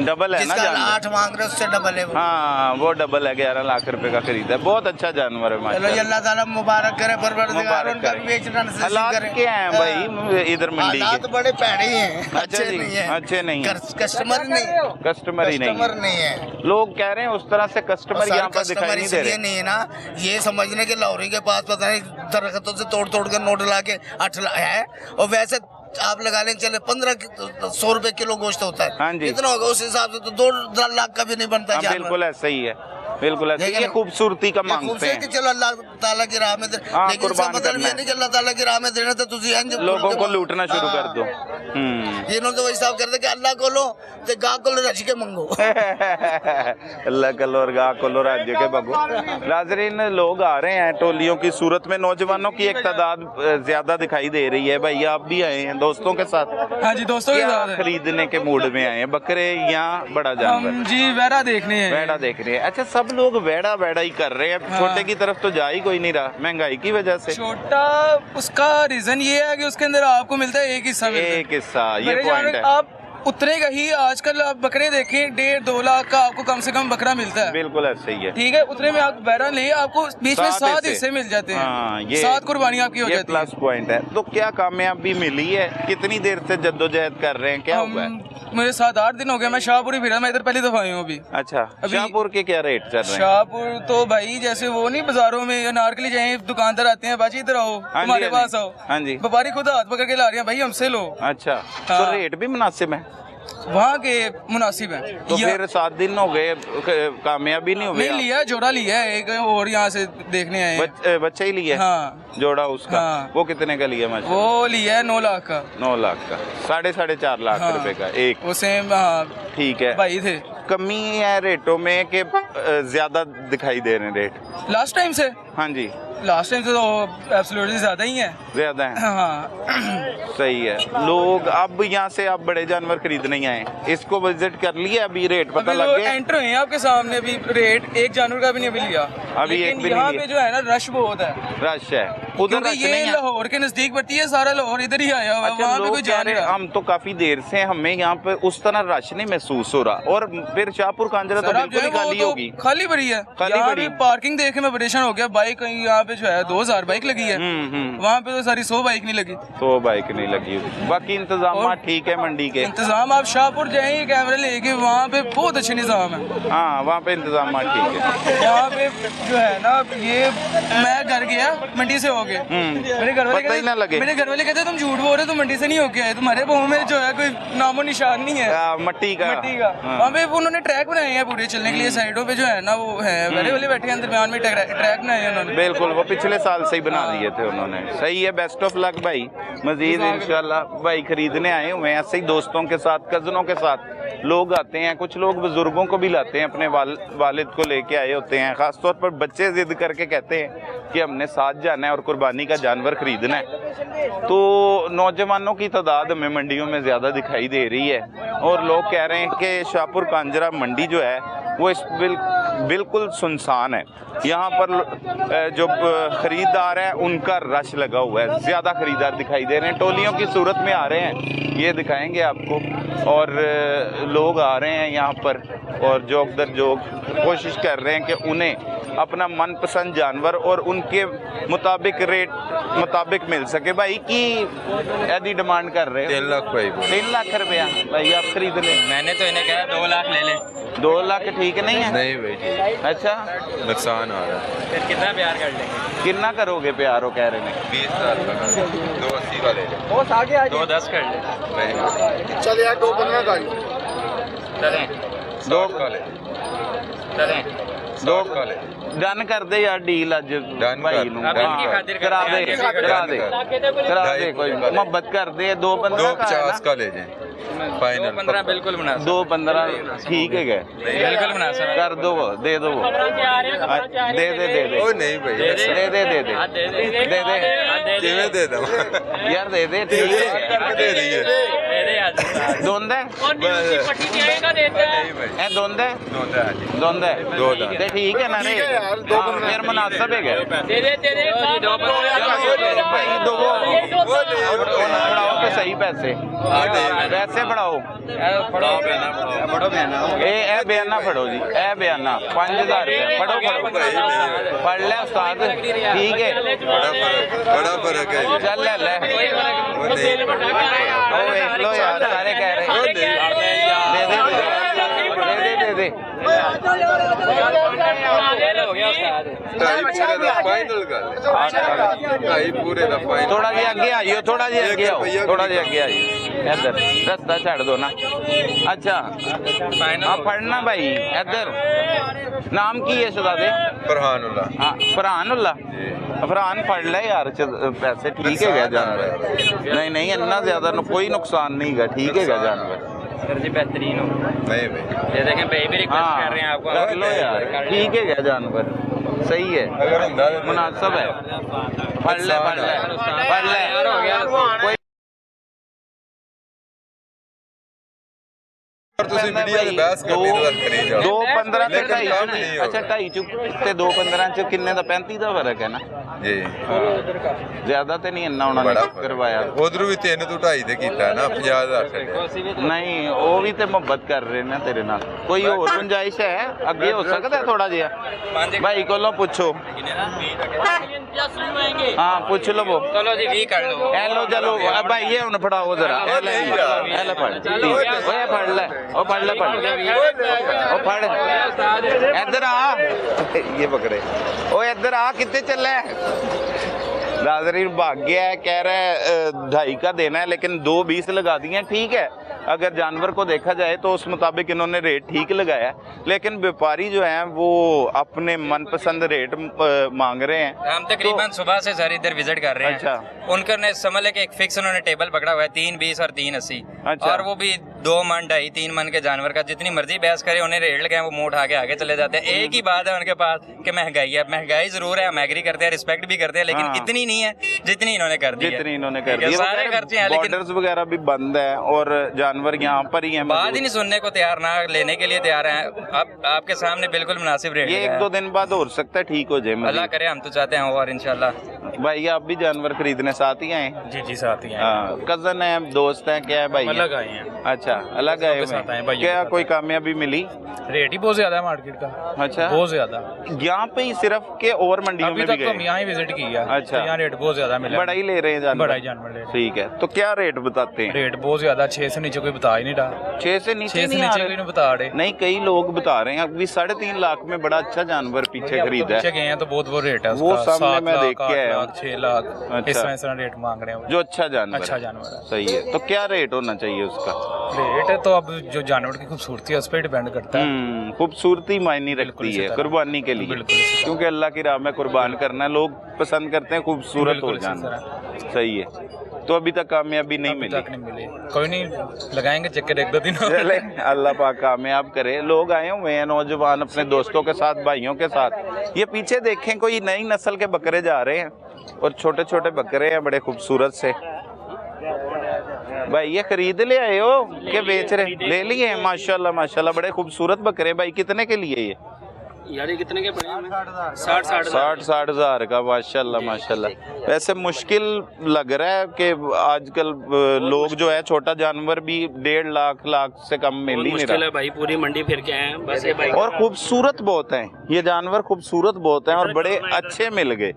Speaker 2: डबल है ना
Speaker 1: जिसका
Speaker 2: जानवर।
Speaker 1: 8 मांग रहे हैं उससे डबल है वो।
Speaker 2: हाँ, वो डबल है, 11 लाख रुपए का खरीदा है। बहुत अच्छा जानवर है
Speaker 1: चलो
Speaker 2: माशाल्लाह।
Speaker 1: अल्लाह ताला मुबारक करे, परवरदिगार
Speaker 2: मुबारक
Speaker 1: उनका
Speaker 2: करे।
Speaker 1: भी बेचना नसीब
Speaker 2: हालात
Speaker 1: करे।
Speaker 2: क्या हैं भाई इधर मंडी
Speaker 1: हालात
Speaker 2: के?
Speaker 1: बड़े भैड़े ही हैं,
Speaker 2: अच्छा
Speaker 1: अच्छे
Speaker 2: जी,
Speaker 1: नहीं है,
Speaker 2: अच्छे नहीं है।
Speaker 1: कस्टमर नहीं,
Speaker 2: कस्टमर ही नहीं
Speaker 1: कस्टमर
Speaker 2: है।
Speaker 1: नहीं है।
Speaker 2: लोग कह रहे हैं उस तरह से कस्टमर यहाँ पर दिखाई नहीं दे रहे।
Speaker 1: नहीं है ना, ये समझने के लाहौरी के पास पता नहीं दरख्तों से तोड़ तोड़ कर नोट ला के 8 लाख है, और वैसे आप लगा लें चले 1500 रुपए किलो गोश्त होता है।
Speaker 2: हाँ जी।
Speaker 1: कितना होगा उस हिसाब से तो 2 लाख का भी नहीं बनता
Speaker 2: हाँ,
Speaker 1: जानवर।
Speaker 2: बिल्कुल ऐसा ही है, बिल्कुल ऐसा। ये खूबसूरती का मांगते हैं।
Speaker 1: चलो अल्लाह ताला की राह में
Speaker 2: हाँ,
Speaker 1: लेकिन इसका
Speaker 2: कुर्बान
Speaker 1: मतलब
Speaker 2: करना
Speaker 1: ये नहीं कि अल्लाह ताला की राह में देना तो तुझे
Speaker 2: लोगों को लूटना शुरू कर दो।
Speaker 1: इन्होंने तो वही हिसाब कर दे कि अल्लाह को लो तो गाह को लो, रच के मंगो।
Speaker 2: अल्लाह को लो और गाह को लो, राज्य के बगो। नाज़रीन, लोग आ रहे हैं टोलियों की सूरत में, नौजवानों की एक तादाद ज्यादा दिखाई दे रही है। भाई आप भी आए हैं दोस्तों के साथ?
Speaker 10: हाँ जी, दोस्तों के साथ है।
Speaker 2: खरीदने के मूड में आए हैं, बकरे या बड़ा जानवर?
Speaker 10: जी वेड़ा देखने हैं।
Speaker 2: वेड़ा देख रहे हैं। अच्छा, सब लोग वेड़ा वेड़ा ही कर रहे हैं, छोटे की तरफ तो जा ही कोई नहीं रहा महंगाई की वजह से।
Speaker 10: छोटा उसका रीजन ये है कि उसके अंदर आपको मिलता है एक हिस्सा,
Speaker 2: एक हिस्सा, ये पॉइंट है।
Speaker 10: आप उतने का ही आजकल आप बकरे देखें 1.5-2 लाख का आपको कम से कम बकरा मिलता है।
Speaker 2: बिल्कुल ऐसे ही है,
Speaker 10: ठीक है। उतने में आप बैरा नहीं, आपको बीच में 7 हिस्से मिल जाते हैं।
Speaker 2: हाँ, ये
Speaker 10: 7 कुर्बानी आपकी हो जाती है।
Speaker 2: प्लस पॉइंट है। तो क्या कामयाबी मिली है? कितनी देर से जद्दोजहद कर रहे हैं? क्या हुआ है?
Speaker 10: मुझे 7-8 दिन हो गए, मैं शाहपुरी फिरा, मैं इधर पहली दफा आया हूँ अभी।
Speaker 2: अच्छा, शाहपुर के क्या रेट चल रहे हैं?
Speaker 10: शाहपुर तो भाई जैसे वो नहीं बाजारों में अनारकली जाए दुकानदार आते हैं, बाजी इधर आओ हमारे पास आओ।
Speaker 2: हाँ जी,
Speaker 10: व्यापारी खुद हाथ पकड़ के ला रहे हैं, भाई हमसे लो।
Speaker 2: अच्छा, तो रेट भी मुनासिब है
Speaker 10: वहाँ के, मुनासिब है।
Speaker 2: तो फिर 7 दिन हो गए, कामयाबी नहीं हो गई?
Speaker 10: नहीं लिया, जोड़ा लिया है एक, और यहाँ से देखने आए
Speaker 2: बच्चे ही लिए?
Speaker 10: हाँ,
Speaker 2: जोड़ा उसका।
Speaker 10: हाँ।
Speaker 2: वो कितने का लिया? माशाल्लाह
Speaker 10: वो लिया है 9 लाख का।
Speaker 2: 9 लाख का, 4.5 लाख
Speaker 10: हाँ,
Speaker 2: रुपए का एक।
Speaker 10: वो सेम, हाँ
Speaker 2: ठीक है।
Speaker 10: भाई थे।
Speaker 2: कमी है रेटों में कि ज्यादा दिखाई दे रहे हैं रेट
Speaker 10: लास्ट टाइम से?
Speaker 2: हाँ जी,
Speaker 10: लास्ट टाइम से तो एब्सोल्युटली ज्यादा ही है।
Speaker 2: ज्यादा है।
Speaker 10: हाँ
Speaker 2: सही है। लोग अब यहाँ से आप बड़े जानवर खरीदने ही आए, इसको विजिट कर लिया? अभी रेट पता
Speaker 10: अभी
Speaker 2: लग
Speaker 10: लोग
Speaker 2: गया?
Speaker 10: एंटर हुए हैं आपके सामने, अभी रेट एक जानवर का भी नहीं अभी लिया
Speaker 2: अभी एक भी नहीं
Speaker 10: यहाँ
Speaker 2: लिया।
Speaker 10: पे जो है ना रश बहुत है,
Speaker 2: रश है उधर,
Speaker 10: क्योंकि
Speaker 2: रश
Speaker 10: ये
Speaker 2: नहीं है।
Speaker 10: लाहौर के नजदीक पड़ती है, सारा लाहौर इधर ही आया हुआ है।
Speaker 2: अच्छा,
Speaker 10: वहाँ पे
Speaker 2: लोग
Speaker 10: कोई
Speaker 2: कह
Speaker 10: जा
Speaker 2: रहे
Speaker 10: नहीं रहा।
Speaker 2: हम तो काफी देर से हमें यहाँ पे उस तरह रश नहीं महसूस हो रहा, और फिर शाहपुर कांजरा तो
Speaker 10: सर, आप
Speaker 2: बिल्कुल ही
Speaker 10: जो है
Speaker 2: खाली
Speaker 10: वो तो
Speaker 2: होगी।
Speaker 10: खाली पड़ी है।
Speaker 2: खाली
Speaker 10: यहाँ
Speaker 2: पड़ी।
Speaker 10: पे पार्किंग देख के मैं परेशान हो गया। बाइक यहाँ पे जो है 2000 बाइक लगी है, वहाँ पे तो सारी 100 बाइक नहीं लगी।
Speaker 2: 100 बाइक नहीं लगी। बाकी इंतजाम ठीक है मंडी के?
Speaker 10: इंतजाम आप शाहपुर जाएंगे कैमरे लेके, वहाँ पे बहुत अच्छे निजाम है।
Speaker 2: हाँ, वहाँ पे इंतजाम ठीक है।
Speaker 10: यहाँ पे जो है ना, ये मैं घर गया मंडी से होके
Speaker 4: होगे। मेरे घर वाले
Speaker 2: पता ही ना लगे।
Speaker 4: मेरे घर वाले कहते तुम झूठ बोल रहे हो, तुम मंडी से नहीं होके आए, तुम्हारे पाँव में जो है कोई नामो निशान नहीं है
Speaker 2: मट्टी का।
Speaker 4: वहाँ पे उन्होंने ट्रैक बनाए हैं पूरे चलने के लिए, साइडों पे जो है ना वो है बड़े वाले बैठे हैं दरमियान में, ट्रैक बनाए हैं उन्होंने।
Speaker 2: बिल्कुल, वो पिछले साल से ही बना दिए थे उन्होंने। सही है, बेस्ट ऑफ लक भाई, मजीद इंशाल्लाह। भाई खरीदने आए हुए हैं ऐसे ही दोस्तों के साथ, कज़नों के साथ लोग आते हैं, कुछ लोग बुजुर्गों को भी लाते हैं, अपने वालिद को लेके आए होते हैं। ख़ासतौर पर बच्चे जिद करके कहते हैं कि हमने साथ जाना है और कुर्बानी का जानवर खरीदना है। तो नौजवानों की तादाद हमें मंडियों में ज़्यादा दिखाई दे रही है और लोग कह रहे हैं कि शाहपुर कांजरा मंडी जो है वो बिल्कुल सुनसान है। यहाँ पर जो ख़रीदार हैं उनका रश लगा हुआ है, ज़्यादा ख़रीदार दिखाई दे रहे हैं, टोलियों की सूरत में आ रहे हैं, ये दिखाएंगे आपको। और लोग आ रहे हैं यहाँ पर और जोक दर जोक कोशिश कर रहे हैं कि उन्हें अपना मनपसंद जानवर और उनके मुताबिक रेट मुताबिक मिल सके। भाई की यदि डिमांड कर रहे हो
Speaker 11: 3 लाख भाई,
Speaker 2: 3 लाख रुपया भाई आप खरीद लें।
Speaker 3: मैंने तो इन्हें कहा 2 लाख ले लें।
Speaker 2: 2 लाख ठीक नहीं है?
Speaker 11: नहीं भाई,
Speaker 2: अच्छा,
Speaker 11: नुकसान आ रहा है।
Speaker 3: फिर कितना प्यार कर लेंगे?
Speaker 2: कितना करोगे प्यार? वो कह रहे हैं
Speaker 11: 20,000 का, 280 का ले ले,
Speaker 3: 210 कर ले।
Speaker 9: चल यार 2.15 का
Speaker 3: चलें
Speaker 11: 2 का ले,
Speaker 3: चलें
Speaker 2: 2
Speaker 11: का ले,
Speaker 2: डन कर दे यार डील अज
Speaker 11: डन
Speaker 2: भाई
Speaker 11: कर,
Speaker 2: नूं।
Speaker 3: अब इनकी खातिर
Speaker 2: करा दे करा दे करा दे,
Speaker 11: ढाई
Speaker 2: कोई
Speaker 11: का ले।
Speaker 2: मोहब्बत कर दे। 2.50
Speaker 11: का ले जाए फाइनल।
Speaker 3: 15 बिल्कुल मुनासिब,
Speaker 2: 2.15 ठीक है गए,
Speaker 3: बिल्कुल मुनासिब।
Speaker 2: कर दो वो, दे दो वो, दे दे दे दे
Speaker 11: ओ नहीं भाई,
Speaker 2: दे दे दे दे दे दे
Speaker 11: किवें दे दो
Speaker 2: यार दे दे, ठीक है
Speaker 11: करके दे दिए।
Speaker 2: दोंद है
Speaker 11: नहीं भाई,
Speaker 2: ए दोंद है
Speaker 11: दोंदा है जी,
Speaker 2: दोंद है
Speaker 11: 2 लाख।
Speaker 2: ते ठीक है ना रे, फिर मुनासिब है गए भाई। दो बढ़ाओ तो सही पैसे, पैसे बढ़ाओ। ए बयाना फड़ो जी, ए बयाना 5000 रुपये फड़ो फड़ो पढ़ ले उस्ताद, ठीक है,
Speaker 11: बड़ा फर्क है जी।
Speaker 2: चल ले ले,
Speaker 11: वो नहीं,
Speaker 2: ओ देख लो यार, सारे कह रहे हैं दे दे दे दे।
Speaker 11: ढाई पूरे दा फाइनल कर, ढाई पूरे दा फाइनल।
Speaker 2: थोड़ा जी अगे आइयो, थोड़ा जी अगे आओ, थोड़ा जी अगे आइयो, इधर रास्ता छड़ दो ना। अच्छा हाँ पढ़ना भाई, इधर नाम की है शहजादे?
Speaker 11: फरहानुल्लाह।
Speaker 2: हाँ फरहानुल्लाह, फरहान पढ़ ले यार, पैसे ठीक है गया जानवर, नहीं नहीं इतना ज्यादा कोई नुकसान नहीं है, ठीक है गया जानवर
Speaker 3: सर जी बेहतरीन हो।
Speaker 11: नहीं भाई,
Speaker 3: ये देखें भाई भी रिक्वेस्ट कर रहे हैं आपको,
Speaker 2: कर लो यार, ठीक है गया जानवर, सही है,
Speaker 11: अगर हुंदा ते
Speaker 2: मुनासिब है। पढ़ ले पढ़ ले पढ़ ले कोई
Speaker 11: पर ਤੁਸੀਂ ਮੀਡੀਆ ਦੀ ਬਹਿਸ ਕਰਨੀ ਤਾਂ ਕਰੀ ਜਾਓ।
Speaker 2: 2.15 ਤੇ
Speaker 11: ਲੇਕਿਨ ਕੰਮ ਨਹੀਂ
Speaker 2: 2.5
Speaker 11: ਹੋਗਾ।
Speaker 2: ਅੱਛਾ 2.5 ਤੇ 2.15 ਚ ਕਿੰਨੇ ਦਾ 35 ਦਾ ਫਰਕ ਹੈ ਨਾ
Speaker 11: ਜੀ,
Speaker 2: ਜ਼ਿਆਦਾ ਤੇ ਨਹੀਂ ਇੰਨਾ ਉਹਨਾਂ
Speaker 11: ਬੜਾ
Speaker 2: ਨੇ ਕਰਵਾਇਆ।
Speaker 11: ਉਧਰੋਂ ਵੀ 3 ਤੋਂ 2.5 ਦੇ ਕੀਤਾ ਨਾ, 50,000 ਛੱਡਿਆ।
Speaker 2: ਨਹੀਂ ਉਹ ਵੀ ਤੇ ਮੁਹੱਬਤ ਕਰ ਰਹੇ ਨੇ ਤੇਰੇ ਨਾਲ, ਕੋਈ ਹੋਰ ਗੁੰਜਾਇਸ਼ ਹੈ ਅੱਗੇ ਹੋ ਸਕਦਾ ਥੋੜਾ ਜਿਹਾ? ਭਾਈ ਕੋਲੋਂ ਪੁੱਛੋ, ਹਾਂ ਪੁੱਛ ਲਵੋ।
Speaker 3: चलो जी 20 कर लो।
Speaker 2: ਐ ਲੋ ਚਲੋ ਭਾਈ ਇਹ ਹੁਣ ਫੜਾਓ ਜ਼ਰਾ, ਇਹ ਲੈ ਇਹ ਲੈ ਫੜ, ਓਏ ਫੜ ਲੈ, ਉਹ ਫੜ ਲੈ ਫੜ, ਉਹ ਫੜ ਇੱਧਰ ਆ, ਇਹ पकड़े, ओए इधर आ, कितने चल रहा है? नाज़रीन भाग गया है, कह रहा है 2.5 का देना है, लेकिन 2.20 लगा दिए हैं, ठीक है। अगर जानवर को देखा जाए तो उस मुताबिक इन्होंने रेट ठीक लगाया, लेकिन व्यापारी जो हैं वो अपने मनपसंद रेट मांग रहे हैं।
Speaker 3: हम तकरीबन सुबह से सर इधर विजिट कर रहे हैं।
Speaker 2: अच्छा।
Speaker 3: उनका ने समझ ले कि एक फिक्स उन्होंने टेबल पकड़ा हुआ है 3.20 और 3.80।
Speaker 2: अच्छा।
Speaker 3: और वो भी 2 मन 2.5 3 मन के जानवर का जितनी मर्जी बहस करे, उन्हें रेट लगे वो मुंह उठा के आगे चले जाते हैं। एक ही बात है उनके पास कि महंगाई है, महंगाई जरूर है, हम एग्री करते हैं, रिस्पेक्ट भी करते हैं, लेकिन इतनी नहीं है जितनी इन्होंने कर दी है।
Speaker 2: जितनी इन्होंने कर दी,
Speaker 3: सारे खर्चे हैं, लेकिन
Speaker 2: बॉर्डर्स वगैरह भी बंद है और जानवर यहाँ पर ही हैं।
Speaker 3: बात ही नहीं सुनने को तैयार, ना लेने के लिए तैयार हैं। अब आपके सामने बिल्कुल मुनासिब रेट
Speaker 2: ये 1-2 दिन बाद हो सकता है ठीक हो जाए,
Speaker 3: अल्लाह करे, हम तो चाहते हैं और इंशाल्लाह।
Speaker 2: भाई आप भी जानवर खरीदने साथ ही आए?
Speaker 7: जी जी साथ ही
Speaker 2: हाँ, कजन है, दोस्त है, क्या है भाई?
Speaker 7: अलग आए हैं।
Speaker 2: अच्छा अलग आए हुए
Speaker 7: साथ आए
Speaker 2: हैं।
Speaker 7: भाइयों
Speaker 2: क्या
Speaker 7: के
Speaker 2: कोई कामयाबी मिली?
Speaker 7: रेट ही बहुत ज्यादा है मार्केट का,
Speaker 2: अच्छा
Speaker 7: बहुत ज्यादा।
Speaker 2: यहाँ पे ही सिर्फ के और मंडियों
Speaker 7: अभी
Speaker 2: में भी
Speaker 7: तक तो हम
Speaker 2: गए?
Speaker 7: यहाँ ही विजिट किया।
Speaker 2: अच्छा।
Speaker 7: तो यहाँ रेट बहुत ज्यादा मिला।
Speaker 2: बड़ा ही ले रहे हैं जानवर?
Speaker 7: बड़ा ही जानवर ले रहे हैं।
Speaker 2: ठीक है, तो क्या रेट बताते हैं?
Speaker 7: रेट बहुत ज्यादा, 6 से नीचे कोई बता ही नहीं रहा।
Speaker 2: 6 से नीचे
Speaker 7: 6 से
Speaker 2: नहीं आ
Speaker 7: नीचे
Speaker 2: रहे?
Speaker 7: कोई नहीं बता रहे।
Speaker 2: नहीं, कई लोग बता रहे हैं अभी 3.5 लाख में बड़ा अच्छा जानवर पीछे खरीदा
Speaker 7: पीछे
Speaker 2: है।
Speaker 7: गए हैं तो बहुत वो रेट है
Speaker 2: वो
Speaker 7: उसका,
Speaker 2: सामने
Speaker 7: 7
Speaker 2: मैं
Speaker 7: लाख,
Speaker 2: देख के
Speaker 7: 8
Speaker 2: आया है?
Speaker 3: 6 लाख
Speaker 2: अच्छा।
Speaker 3: इस तरह रेट मांग रहे हैं
Speaker 2: जो अच्छा जानवर
Speaker 3: अच्छा
Speaker 2: है।
Speaker 3: जानवर है।
Speaker 2: सही है, तो क्या रेट होना चाहिए उसका?
Speaker 3: रेट तो अब जो जानवर की खूबसूरती है उस पर डिपेंड करता है।
Speaker 2: खूबसूरती मायने
Speaker 3: बिल्कुल
Speaker 2: रखती
Speaker 3: इसी
Speaker 2: है
Speaker 3: तरह।
Speaker 2: कुर्बानी के लिए,
Speaker 3: बिल्कुल इसी तरह।
Speaker 2: क्योंकि अल्लाह की राह में कुर्बान करना है, लोग पसंद करते हैं खूबसूरत हो
Speaker 3: बिल्कुल इसी
Speaker 2: जाना। सही है, तो अभी तक कामयाबी नहीं मिली?
Speaker 3: तक नहीं मिली। कोई नहीं, लगाएंगे चक्कर 1-2 दिन।
Speaker 2: चले, अल्लाह पाक कामयाब करे। लोग आए हुए हैं नौजवान अपने दोस्तों के साथ, भाइयों के साथ। ये पीछे देखें, कोई नई नस्ल के बकरे जा रहे हैं और छोटे छोटे बकरे हैं बड़े खूबसूरत से। भाई ये खरीद ले आए हो कि बेच रहे? ले लिए हैं, माशाल्लाह माशाल्लाह, बड़े खूबसूरत बकरे। भाई कितने के लिए ये?
Speaker 5: यार ये कितने के पड़े हैं?
Speaker 2: 60 हज़ार का, माशाल्लाह माशाल्लाह। वैसे मुश्किल लग रहा है कि आजकल लोग जो है छोटा जानवर भी 1.5 लाख से कम मिल ही नहीं रहा।
Speaker 5: भाई पूरी मंडी फिर के आए हैं बस ये भाई।
Speaker 2: और खूबसूरत बहुत हैं ये जानवर, खूबसूरत बहुत हैं और बड़े अच्छे मिल गए।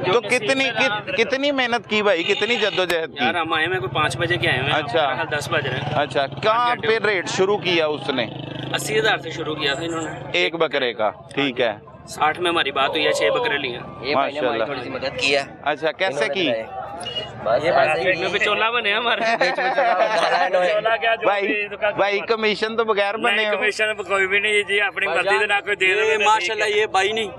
Speaker 2: तो कितनी मेहनत की भाई, कितनी जद्दोजहद की?
Speaker 5: यार हम आए हैं कोई 5 बजे के आए हैं।
Speaker 2: अच्छा
Speaker 5: 10 बज रहे हैं।
Speaker 2: अच्छा, कहाँ पे रेट शुरू किया उसने?
Speaker 5: 80,000 से शुरू किया था इन्होंने
Speaker 2: एक बकरे का, ठीक है।
Speaker 5: 60 में हमारी बात हुई है, 6 बकरे लिए हैं।
Speaker 2: माशाल्लाह,
Speaker 1: थोड़ी सी मदद की है।
Speaker 2: अच्छा, कैसे की?
Speaker 5: ये पेट में बिचौला बने हमारे।
Speaker 2: भाई कमीशन तो बगैर बने हो?
Speaker 5: कमीशन कोई भी नहीं जी, अपनी मर्जी से ना कोई दे रहे।
Speaker 4: माशाल्लाह ये भाई नहीं,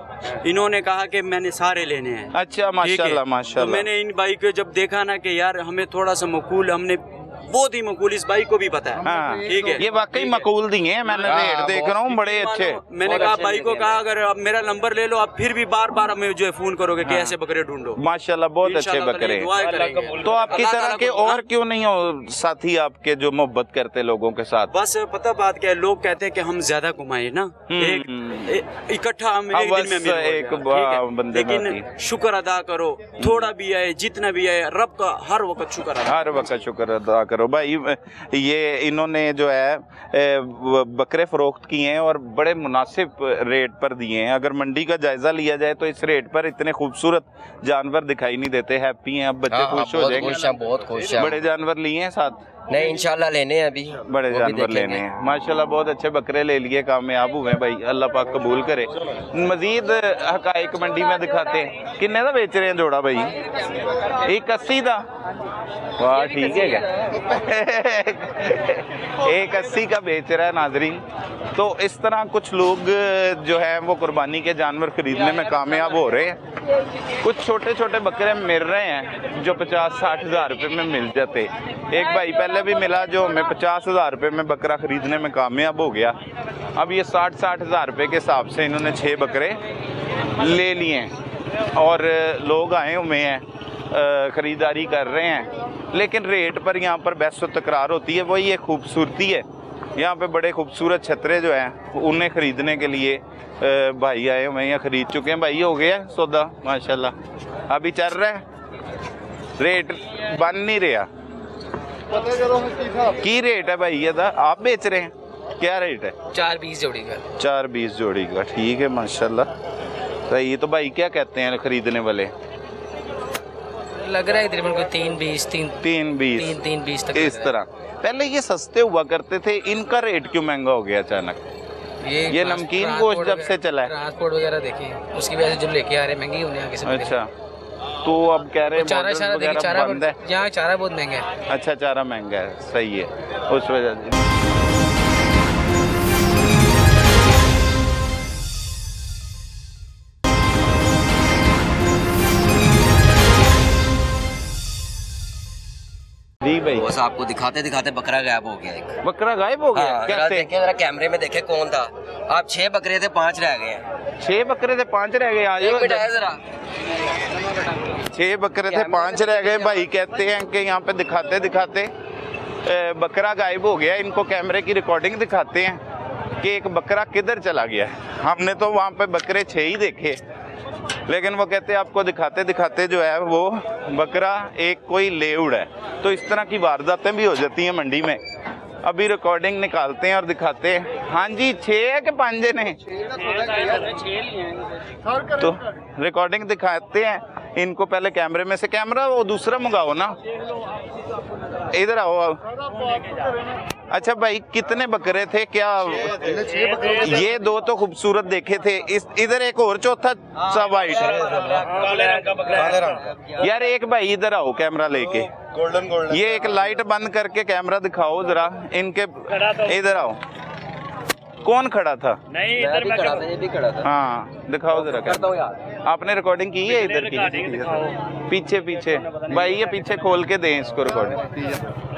Speaker 4: इन्होंने कहा कि मैंने सारे लेने हैं।
Speaker 2: अच्छा, माशाल्लाह
Speaker 4: तो
Speaker 2: माशाल्लाह।
Speaker 4: मैंने इन भाई को जब देखा ना कि यार हमें थोड़ा सा मकूल, हमने बहुत ही मकूल, इस भाई को भी पता है।
Speaker 2: हाँ,
Speaker 4: ठीक है,
Speaker 2: ये वाकई मकूल दिए हैं, मैंने रेट देख रहा हूँ बड़े अच्छे।
Speaker 4: मैंने कहा भाई को कहा अगर आप मेरा नंबर ले लो, आप फिर भी बार बार हमें जो है फोन करोगे कि ऐसे बकरे ढूंढो।
Speaker 2: माशाल्लाह बहुत अच्छे बकरे। तो आपकी तरह के और क्यों नहीं हो साथी आपके जो मोहब्बत करते लोगों के साथ?
Speaker 4: बस पता बात क्या है, लोग कहते हैं कि हम ज्यादा कमाए ना, इकट्ठा हम एक दिन में मिल
Speaker 2: एक बंदे में
Speaker 4: लेकिन शुक्र अदा करो, थोड़ा भी आए जितना भी आए, रब का हर वक्त शुक्र अदा,
Speaker 2: हर वक्त शुक्र अदा करो। भाई ये इन्होंने जो है बकरे फरोख्त किए हैं और बड़े मुनासिब रेट पर दिए हैं। अगर मंडी का जायजा लिया जाए तो इस रेट पर इतने खूबसूरत जानवर दिखाई नहीं देते। हैप्पी हैं अब बच्चे, खुश हो जाएंगे।
Speaker 1: बहुत खुश है।
Speaker 2: बड़े जानवर लिए हैं साथ?
Speaker 1: नहीं, इंशाल्लाह लेने हैं अभी,
Speaker 2: बड़े जानवर लेने हैं। माशाल्लाह बहुत अच्छे बकरे ले लिए, कामयाब हुए भाई, अल्लाह पाक कबूल करे। मजीद हकाइक मंडी में दिखाते हैं। किन्ने का बेच रहे हैं जोड़ा भाई? 180 का। वाह, ठीक है क्या? 180 का बेच रहा है नाजरीन। तो इस तरह कुछ लोग जो है वो कुर्बानी के जानवर खरीदने में कामयाब हो रहे हैं। कुछ छोटे छोटे बकरे मिल रहे हैं जो 50-60 हज़ार रुपये में मिल जाते। एक भाई पहले भी मिला जो हमें 50 हज़ार रुपये में बकरा खरीदने में कामयाब हो गया। अब ये 60 हज़ार रुपये के हिसाब से इन्होंने 6 बकरे ले लिए हैं और लोग आए हुए हैं, ख़रीदारी कर रहे हैं। लेकिन रेट पर यहाँ पर बहस व तकरार होती है, वही एक खूबसूरती है। यहाँ पे बड़े खूबसूरत छतरे जो हैं उन्हें ख़रीदने के लिए भाई आए हुए हैं, ख़रीद चुके हैं। भाई हो गया सौदा माशाल्लाह, अभी चल रहा है, रेट बन नहीं रहा। की रेट है भाई ये था, आप बेच रहे हैं? क्या रेट है?
Speaker 5: 4-20 जोड़ी का।
Speaker 2: 4-20 जोड़ी का, ठीक है माशाल्लाह सही। तो भाई क्या कहते हैं खरीदने वाले?
Speaker 5: लग रहा है तकरीबन कोई 3-20 तक
Speaker 2: इस तरह। पहले ये सस्ते हुआ करते थे, इनका रेट क्यों महंगा हो गया अचानक? ये नमकीन गोश्त जब से चला है,
Speaker 5: ट्रांसपोर्ट वगैरह देखिए, उसकी वजह से जब लेके आ रहे महंगी होने आगे से।
Speaker 2: अच्छा, तो अब कह रहे हैं
Speaker 5: चारा बंद है, यहाँ चारा बहुत महंगा है।
Speaker 2: अच्छा, चारा महंगा है, सही है, उस वजह से। जी भाई,
Speaker 1: बस आपको दिखाते दिखाते बकरा गायब हो गया। एक
Speaker 2: बकरा गायब हो गया?
Speaker 1: हाँ,
Speaker 2: कैसे?
Speaker 1: देखे जरा कैमरे में देखे कौन था। आप 6 बकरे थे, 5 रह गए हैं।
Speaker 2: 6 बकरे थे, 5 रह गए। आज
Speaker 1: जरा
Speaker 2: 6 बकरे थे, 5 रह गए। भाई कहते हैं कि यहाँ पे दिखाते दिखाते बकरा गायब हो गया। इनको कैमरे की रिकॉर्डिंग दिखाते हैं कि एक बकरा किधर चला गया। हमने तो वहाँ पे बकरे 6 ही देखे, लेकिन वो कहते हैं आपको दिखाते दिखाते जो है वो बकरा एक कोई ले उड़ा है। तो इस तरह की वारदातें भी हो जाती हैं मंडी में। अभी रिकॉर्डिंग निकालते हैं और दिखाते हैं। हाँ जी, 6 है कि 5 ने? तो रिकॉर्डिंग दिखाते हैं इनको। पहले कैमरे में से, कैमरा वो दूसरा मंगाओ ना, इधर आओ। अच्छा भाई, कितने बकरे थे क्या? ये दो तो खूबसूरत देखे थे, इस इधर एक और चौथा सा वाइट यार। एक भाई इधर आओ कैमरा लेके, गोल्डन ये एक लाइट बंद करके कैमरा दिखाओ जरा इनके, इधर आओ। कौन खड़ा था?
Speaker 5: नहीं, इधर मैं खड़ा था, ये भी खड़ा था।
Speaker 2: हाँ दिखाओ जरा, करता हूँ यार। आपने रिकॉर्डिंग की है इधर की? पीछे पीछे भाई, ये पीछे खोल के दें इसको रिकॉर्डिंग।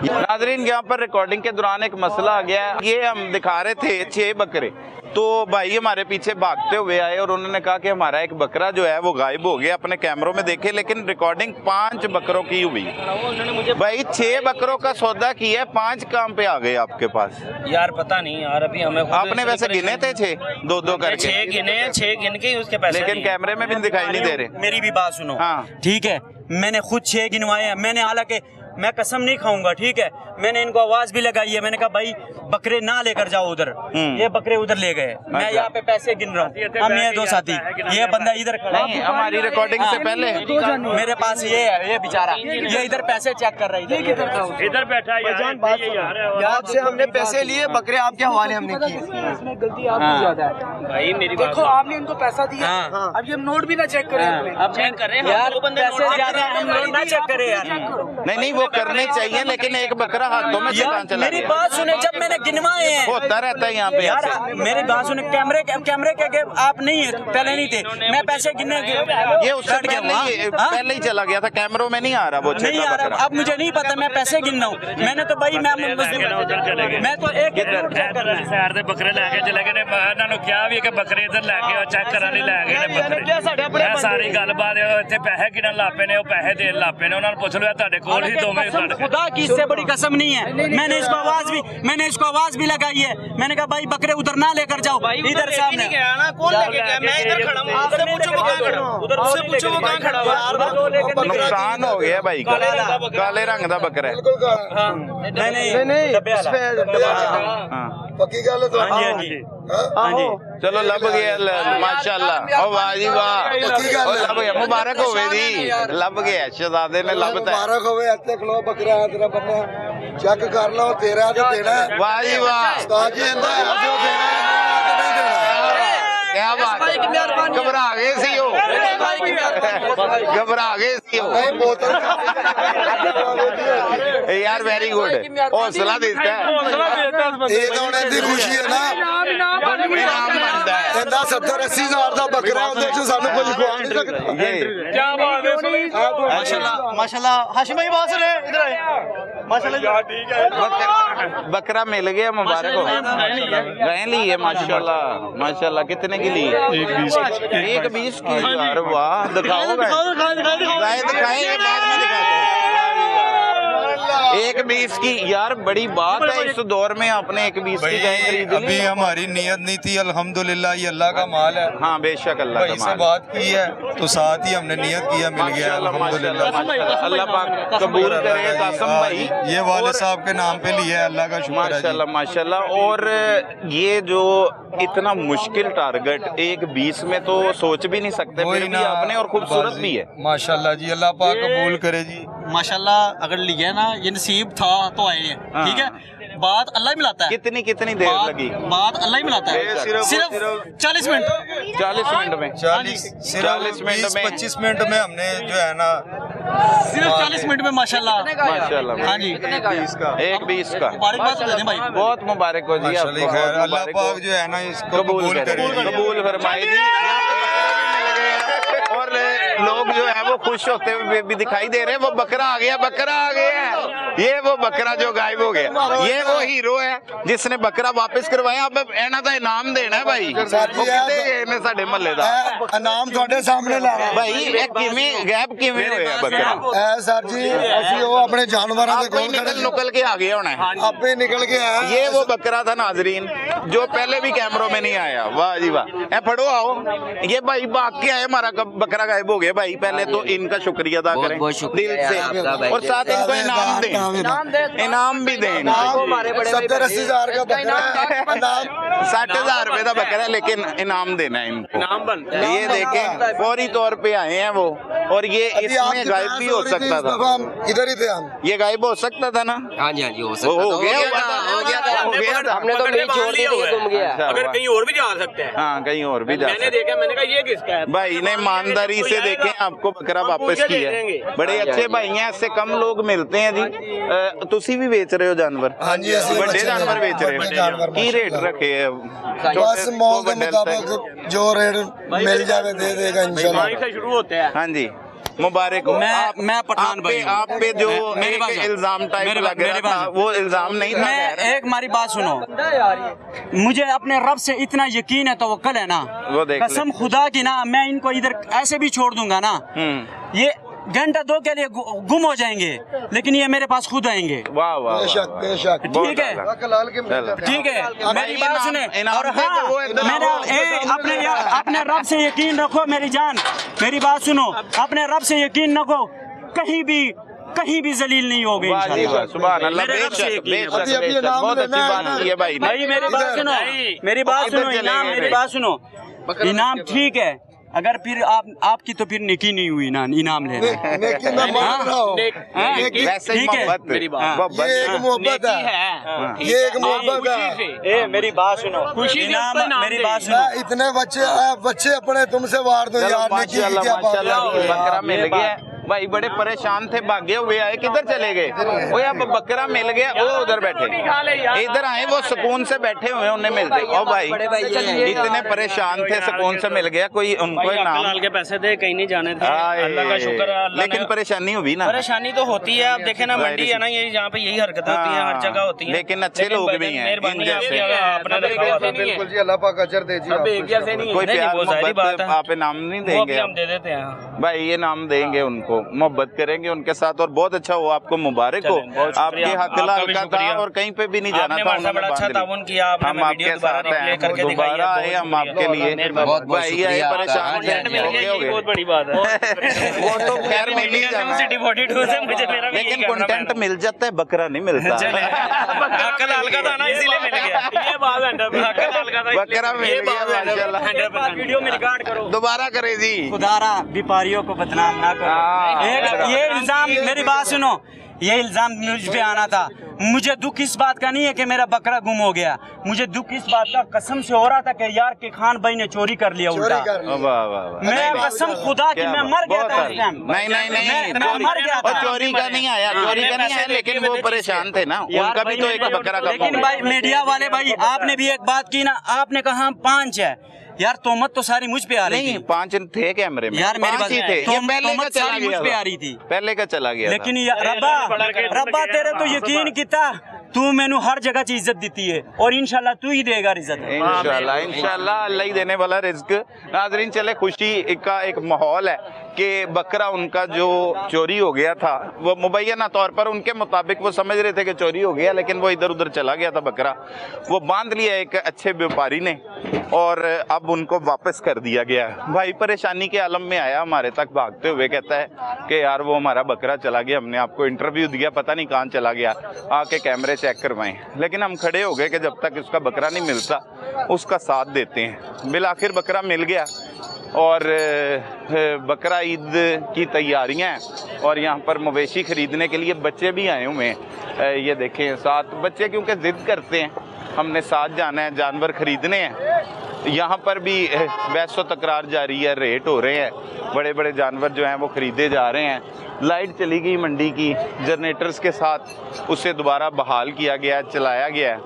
Speaker 2: नाजरीन, यहाँ पर रिकॉर्डिंग के दौरान एक मसला आ गया है। ये हम दिखा रहे थे 6 बकरे, तो भाई हमारे पीछे भागते हुए आए और उन्होंने कहा कि हमारा एक बकरा जो है वो गायब हो गया। अपने कैमरों में देखे, लेकिन रिकॉर्डिंग 5 बकरों की हुई। भाई 6 बकरों का सौदा किया, 5 काम पे आ गए आपके पास?
Speaker 5: यार पता नहीं यार, अभी हमें
Speaker 2: आपने वैसे गिने थे 6 2-2 करके?
Speaker 5: 6 गिने, 6 गिन के उसके पैसे,
Speaker 2: लेकिन कैमरे में भी दिखाई नहीं दे रहे।
Speaker 1: मेरी भी बात सुनो।
Speaker 2: हाँ
Speaker 1: ठीक है, मैंने खुद 6 गिनवाए हैं। मैंने, हालांकि मैं कसम नहीं खाऊंगा, ठीक है, मैंने इनको आवाज भी लगाई है। मैंने कहा भाई बकरे ना लेकर जाओ उधर, ये बकरे उधर ले गए। मैं यहाँ पे पैसे गिन रहा हूँ, हम ये 2 साथी, ये बंदा इधर खड़ा है
Speaker 2: हमारी रिकॉर्डिंग से पहले।
Speaker 1: मेरे पास ये है, ये बेचारा ये इधर पैसे चेक कर रहा है,
Speaker 5: इधर बैठा यार।
Speaker 4: आपसे हमने पैसे लिए, बकरे आपके हवाले हमने किए।
Speaker 5: इसमें गलती आपकी ज्यादा है भाई। मेरी देखो, आपने इनको पैसा दिया, अब ये नोट भी ना चेक करें, अब चेक करें यार, पैसे ज्यादा हम नोट ना चेक करें यार।
Speaker 2: नहीं वो करने चाहिए, लेकिन एक बकरा हाथों में से कहाँ चला
Speaker 1: मेरी
Speaker 2: गया?
Speaker 1: बात सुने, जब मैंने गिनवाए हैं,
Speaker 2: होता रहता है यहाँ पे
Speaker 1: यार
Speaker 2: ऐसे।
Speaker 1: मेरी बात सुने, कैमरे के आप नहीं है, पहले नहीं थे, मैं पैसे गिनने
Speaker 2: ये उससे पहले ही चला गया था, कैमरों में नहीं आ रहा वो
Speaker 1: नहीं आ रहा। अब मुझे नहीं पता, मैं पैसे गिन रहा हूँ। मैंने तो भाई मैं तो एक
Speaker 5: शहर ਦੇ ਬੱਕਰੇ ਲੈ ਕੇ ਚਲੇ ਗਏ ਨੇ। ਮੈਂ ਇਹਨਾਂ ਨੂੰ ਕਿਹਾ ਵੀ ਕਿ ਬੱਕਰੇ ਇੱਧਰ ਲੈ ਕੇ ਆਓ, ਚੈੱਕ ਕਰਨ ਲਈ ਲੈ ਗਏ ਨੇ ਬੱਕਰੇ। ਇਹ ਸਾਰੀ ਗੱਲਬਾਤ ਇੱਥੇ ਪੈਸੇ ਗਿਣਨ ਲੱਪੇ ਨੇ, ਉਹ ਪੈਸੇ ਦੇਣ ਲੱਪੇ ਨੇ। ਉਹਨਾਂ ਨੂੰ ਪੁੱਛ ਲਓ ਤੁਹਾਡੇ ਕੋਲ ਹੀ ਦੋਵੇਂ
Speaker 1: खुदा की इससे बड़ी कसम नहीं है। मैंने इसको आवाज भी लगाई है। मैंने कहा भाई बकरे उधर ना लेकर जाओ, इधर सामने।
Speaker 5: कौन लेके गया? मैं इधर खड़ा हूं, आपसे पूछो वो कहां खड़ा हूं, उधर से पूछो वो कहां खड़ा हुआ।
Speaker 2: नुकसान हो गया भाई का, काले रंग का बकरा है।
Speaker 9: पक्की गल है
Speaker 1: हाँ जी हाँ जी।
Speaker 2: चलो लब गया माशाल्लाह। ओ वाह जी वाह, लब गया, मुबारक होवे जी, लब गया, शहजादे ने लबता है।
Speaker 9: मुबारक होवे। इत्थे खलो बकरा है तेरा बन्ना, चेक कर लो, तेरा तो देना है।
Speaker 2: वाह जी वाह,
Speaker 9: उस्ताद जी इंदा है जो देना है कि नहीं देना।
Speaker 2: क्या बात है, घबरा गए सी हो, घबरा गए सी हो
Speaker 9: नहीं बोतल
Speaker 2: यार। वेरी गुड, हौसला देता है।
Speaker 9: ये तो उन्हें दी खुशी है ना,
Speaker 2: इनाम बनता है।
Speaker 9: इंदा 70-80 हजार का बकरा होते जो सानू कुछ खवा नहीं सकता।
Speaker 2: ये
Speaker 5: क्या बात है?
Speaker 1: माशाल्लाह माशाल्लाह। हाशिम भाई बात सुने, इधर आए माशाल्लाह। ठीक है,
Speaker 2: बकरा मिल गया, मुबारक हो। गए लिए माशाल्लाह माशाल्लाह। कितने की ली? 1.20 की यार, वाह। दिखाओ गाय, दिखाएंगे बाद में, दिखाते हैं। 1.20 की यार, बड़ी बात है इस दौर में आपने 1.20 की गाय खरीद ली।
Speaker 11: अभी हमारी नियत नहीं थी, अल्हम्दुलिल्लाह ये अल्लाह का माल है।
Speaker 2: हाँ बेशक, अल्लाह का
Speaker 11: भाई से
Speaker 2: माल।
Speaker 11: बात की है तो साथ ही हमने नियत किया, मिल गया अल्हम्दुलिल्लाह।
Speaker 2: अल्लाह पाक कबूल करे कासम भाई।
Speaker 11: ये वाले साहब के नाम पे लिया है, अल्लाह का शुक्र है जी।
Speaker 2: माशाल्लाह माशाल्लाह। और ये जो इतना मुश्किल टारगेट 1.20 में तो सोच भी नहीं सकते, फिर भी आपने, और खूबसूरत भी है
Speaker 11: माशाल्लाह जी। अल्लाह पाक कबूल करे जी
Speaker 1: माशाल्लाह। अगर लिया ना, ये नसीब था तो आए हैं, ठीक है। बात अल्लाह ही मिलाता है।
Speaker 2: कितनी कितनी देर लगी?
Speaker 1: बात अल्लाह ही मिलाता है। सिर्फ 40 मिनट
Speaker 2: 40 मिनट में
Speaker 11: 40 मिनट में 25 मिनट में हमने जो है ना,
Speaker 1: सिर्फ 40 मिनट में माशाल्लाह
Speaker 2: माशाल्लाह।
Speaker 1: हाँ जी।
Speaker 2: 1.20 का
Speaker 1: मुबारकबाद दे दें भाई,
Speaker 2: बहुत मुबारक हो जी आपको।
Speaker 11: माशाल्लाह खैर। अल्लाह पाक जो है ना इसको कबूल करे,
Speaker 2: कबूल फरमाए जी। और लोग जो है वो खुश होते हुए भी दिखाई दे रहे हैं। वो बकरा आ गया, बकरा आ गया है। ये वो बकरा जो गायब हो गया, ये वो हीरो है जिसने बकरा वापस करवाया। अब ਇਹਨਾਂ ਦਾ ਇਨਾਮ ਦੇਣਾ ਹੈ ਭਾਈ। ਉਹ ਕਿੱਥੇ ਗਏ ਨੇ ਸਾਡੇ ਮਹੱਲੇ ਦਾ
Speaker 9: ਇਨਾਮ ਤੁਹਾਡੇ ਸਾਹਮਣੇ ਲਾ ਰਹਾ
Speaker 2: ਭਾਈ? ਇਹ ਕਿਵੇਂ ਗਾਇਬ ਕਿਵੇਂ ਹੋਇਆ ਬੱਕਰਾ?
Speaker 9: ਐ ਸਰ ਜੀ, ਅਸੀਂ ਉਹ ਆਪਣੇ ਜਾਨਵਰਾਂ ਦੇ
Speaker 2: आपको ही
Speaker 9: ਕੋਲ
Speaker 2: निकल के आ गया होना है।
Speaker 9: ਆਪੇ ਨਿਕਲ ਕੇ ਆਇਆ।
Speaker 2: ये वो बकरा था नाजरीन जो पहले भी कैमरों में नहीं आया। वाह जी वाह, ए फड़ो आओ, ये भाई भाग के आए, हमारा बकरा गायब हो गया भाई। पहले तो इनका शुक्रिया अदा करें दिल से, और साथ इनको इनाम दें, इनाम भी दें।
Speaker 9: 70-80 हज़ार का बकरा,
Speaker 2: 60,000 रुपए का बकरा है, लेकिन इनाम देना है इनको। ये देखें फौरी तौर पे आए हैं वो, और ये इसमें गायब भी हो सकता था,
Speaker 9: इधर ही थे हम,
Speaker 2: ये गायब हो सकता था ना।
Speaker 1: हाँ जी, हाँ जी, हो
Speaker 2: हो गया था।
Speaker 4: हमने तो नहीं छोड़ दी थी, गुम गया।
Speaker 2: अगर कहीं और भी जा सकते हैं, हाँ कहीं और भी जा सकते हैं। मैंने देखा, मैंने कहा ये किसका है भाई ने ईमानदारी से देखें, आपको बकरा वापस किया है। बड़े अच्छे भाई हैं, इससे कम लोग मिलते हैं जी। तुसी भी बेच रहे हो जानवर?
Speaker 9: हाँ जी,
Speaker 2: बड़े जानवर बेच रहे हो, की रेट रखे है?
Speaker 9: बस मॉल के मुताबिक जो रेट मिल जावे दे देगा इंशाल्लाह।
Speaker 2: शुरू होते हैं। हाँ जी, मुबारक हो।
Speaker 1: मैं पठान भाई,
Speaker 2: आप पे जो एक इल्जाम टाइप लग रहा था, वो इल्जाम नहीं था।
Speaker 1: एक हमारी बात सुनो, मुझे अपने रब से इतना यकीन है, तवक्कल है ना,
Speaker 2: वो देख
Speaker 1: कसम खुदा की ना, मैं इनको इधर ऐसे भी छोड़ दूंगा ना, ये घंटा 2 के लिए गुम हो जाएंगे, लेकिन ये मेरे पास खुद आएंगे।
Speaker 2: वाह वाह,
Speaker 9: बेशक बेशक,
Speaker 1: ठीक है, ठीक है, मेरी बात सुने। और हाँ, अपने रब से यकीन रखो मेरी जान, मेरी बात सुनो, अपने रब से यकीन रखो, कहीं भी जलील नहीं होगी इंशाल्लाह।
Speaker 2: सुभान अल्लाह, बहुत अच्छी बात की है भाई।
Speaker 1: भाई मेरी बात सुनो, मेरी बात सुनो, इनाम, मेरी बात सुनो, इनाम ठीक है, अगर फिर आपकी तो फिर नेकी नहीं हुई ना इनाम लेना।
Speaker 9: ये एक मोहब्बत है, ये एक मोहब्बत है।
Speaker 1: मेरी बात सुनो, इनाम, मेरी बात सुनो,
Speaker 9: इतने बच्चे अपने तुमसे वार दो यार।
Speaker 2: माशाल्लाह, बकरा मिल गया भाई। बड़े परेशान थे, भागे हुए आए, किधर चले गए? वो अब बकरा मिल गया, वो उधर बैठे, इधर आए, वो सुकून से बैठे हुए, उन्हें मिल गए। ओ भाई इतने परेशान थे, सुकून से मिल गया, कोई उनको नाम
Speaker 5: के पैसे दे, कहीं नहीं जाने थे, अल्लाह का शुक्र है।
Speaker 2: लेकिन परेशानी हुई ना,
Speaker 5: परेशानी तो होती है। आप देखे ना, मंडी है ना, ये यहाँ पे यही हरकतें होती है, हर जगह होती है,
Speaker 2: लेकिन अच्छे लोग भी हैं।
Speaker 9: बिल्कुल जी, अल्लाह पाक अजर दे जी।
Speaker 2: कोई प्यार मोहब्बत आप इनाम नहीं देंगे?
Speaker 5: हम दे देते हैं
Speaker 2: भाई, ये नाम देंगे उनको, मोहब्बत करेंगे उनके साथ, और बहुत अच्छा हुआ, आपको मुबारक हो। आपके हक लाल का था, और कहीं पे भी नहीं जाना था,
Speaker 5: बड़ा अच्छा ताउन किया आपने।
Speaker 2: हम आपके साथ हैं, दोबारा आए हम आपके लिए। भाई ये परेशान
Speaker 5: बहुत बड़ी बात है।
Speaker 2: वो तो खैर मिल ही जाना, लेकिन कंटेंट मिल जाता है, बकरा नहीं मिलता।
Speaker 5: हक लाल का था ना, इसीलिए मिल गया। ये बात है, हक लाल का था,
Speaker 2: बकरा मिल गया माशाल्लाह।
Speaker 5: वीडियो में रिकॉर्ड करो,
Speaker 2: दोबारा करे जी।
Speaker 1: खुदारा व्यापारियों को बदनाम ना करो। ये इल्जाम, मेरी बात सुनो, ये इल्जाम मुझ पे आना था। मुझे दुख इस बात का नहीं है कि मेरा बकरा गुम हो गया, मुझे दुख इस बात का कसम से हो रहा था कि यार के खान भाई ने चोरी कर लिया उल्टा। मैं कसम खुदा की मैं मर गया था उस टाइम।
Speaker 2: नहीं, मैं मर गया था। चोरी का नहीं आया, चोरी का नहीं आया, लेकिन वो परेशान थे ना, उनका भी तो एक बकरा।
Speaker 1: लेकिन भाई मीडिया वाले भाई, आपने भी एक बात की ना, आपने कहा 5 है यार, तोमत तो सारी मुझ पे आ रही थी।
Speaker 2: 5 थे कैमरे में यार, मेरे पास ही थे। ये पहले का चला गया, मुझ पे आ रही थी, पहले का चला गया।
Speaker 1: लेकिन रब्बा तेरे तो यकीन किया, तू मैनू हर जगह ची इज्जत दी है, और इंशाल्लाह तू ही देगा इज्जत।
Speaker 2: इंशाल्लाह अल्लाह ही देने वाला रिज्क। नाजरीन, चले खुशी का एक माहौल है कि बकरा उनका जो चोरी हो गया था, वो मुबैना तौर पर उनके मुताबिक वो समझ रहे थे कि चोरी हो गया, लेकिन वो इधर उधर चला गया था बकरा। वो बांध लिया एक अच्छे व्यापारी ने, और अब उनको वापस कर दिया गया। भाई परेशानी के आलम में आया हमारे तक भागते हुए, कहता है कि यार वो हमारा बकरा चला गया, हमने आपको इंटरव्यू दिया, पता नहीं कहाँ चला गया, आके कैमरे चेक करवाएं। लेकिन हम खड़े हो गए कि जब तक उसका बकरा नहीं मिलता उसका साथ देते हैं। बिल आखिर बकरा मिल गया, और बकरा ईद की तैयारियां हैं, और यहाँ पर मवेशी ख़रीदने के लिए बच्चे भी आए हुए हैं। ये देखें, साथ बच्चे क्योंकि ज़िद करते हैं, हमने साथ जाना है, जानवर ख़रीदने हैं। यहाँ पर भी बहस व तकरार जारी है, रेट हो रहे हैं, बड़े बड़े जानवर जो हैं वो ख़रीदे जा रहे हैं। लाइट चली गई मंडी की, जनरेटर्स के साथ उसे दोबारा बहाल किया गया, चलाया गया है।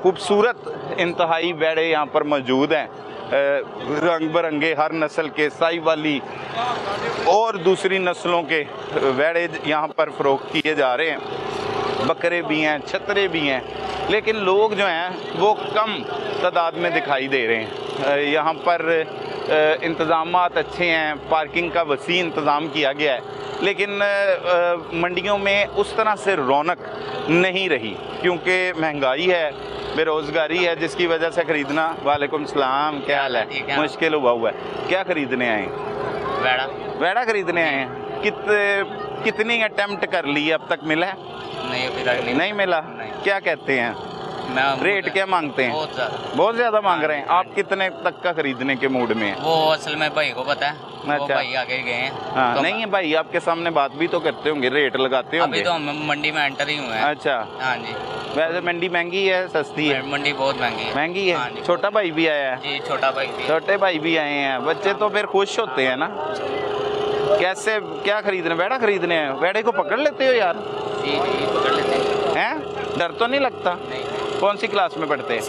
Speaker 2: खूबसूरत इंतहाई बैड़े यहाँ पर मौजूद हैं, रंग बिरंगे, हर नस्ल के, साहिवाली और दूसरी नस्लों के बैड़े यहाँ पर फ़रोख्त किए जा रहे हैं। बकरे भी हैं, छतरे भी हैं, लेकिन लोग जो हैं वो कम तादाद में दिखाई दे रहे हैं। यहाँ पर इंतज़ामात अच्छे हैं, पार्किंग का वसी इंतज़ाम किया गया है, लेकिन मंडियों में उस तरह से रौनक नहीं रही, क्योंकि महंगाई है, बेरोजगारी है जिसकी वजह से खरीदना। वालेकुम सलाम, क्या हाल है? मुश्किल हुआ है। क्या खरीदने आए? वेड़ा खरीदने आए हैं। कितनी अटेम्प्ट कर ली अब तक, मिला है? नहीं मिला। क्या कहते हैं रेट, क्या मांगते हैं? बहुत ज्यादा मांग रहे हैं। आप कितने तक का खरीदने के मूड में हैं?
Speaker 3: वो असल में भाई को पता है।
Speaker 2: अच्छा,
Speaker 3: वो भाई आगे गए हैं।
Speaker 2: हाँ,
Speaker 3: तो
Speaker 2: नहीं है भाई, आपके सामने बात भी तो करते होंगे, रेट लगाते होंगे।
Speaker 3: अभी तो हम मंडी में एंटर ही हुए हैं।
Speaker 2: अच्छा,
Speaker 3: हाँ जी।
Speaker 2: वैसे मंडी महंगी है सस्ती है?
Speaker 3: मंडी बहुत महंगी है।
Speaker 2: महंगी
Speaker 3: हाँ
Speaker 2: है।
Speaker 3: जी।
Speaker 2: छोटा भाई भी आया है?
Speaker 3: जी, छोटा भाई भी।
Speaker 2: छोटे भाई भी आए हैं। बच्चे तो फिर खुश होते हैं ना। कैसे, क्या खरीदने? वेड़ा खरीदने हैं। वेड़े को पकड़ लेते हो यार?
Speaker 3: जी पकड़ लेते
Speaker 2: हैं। डर तो नहीं लगता? कौन सी क्लास में पढ़ते हैं?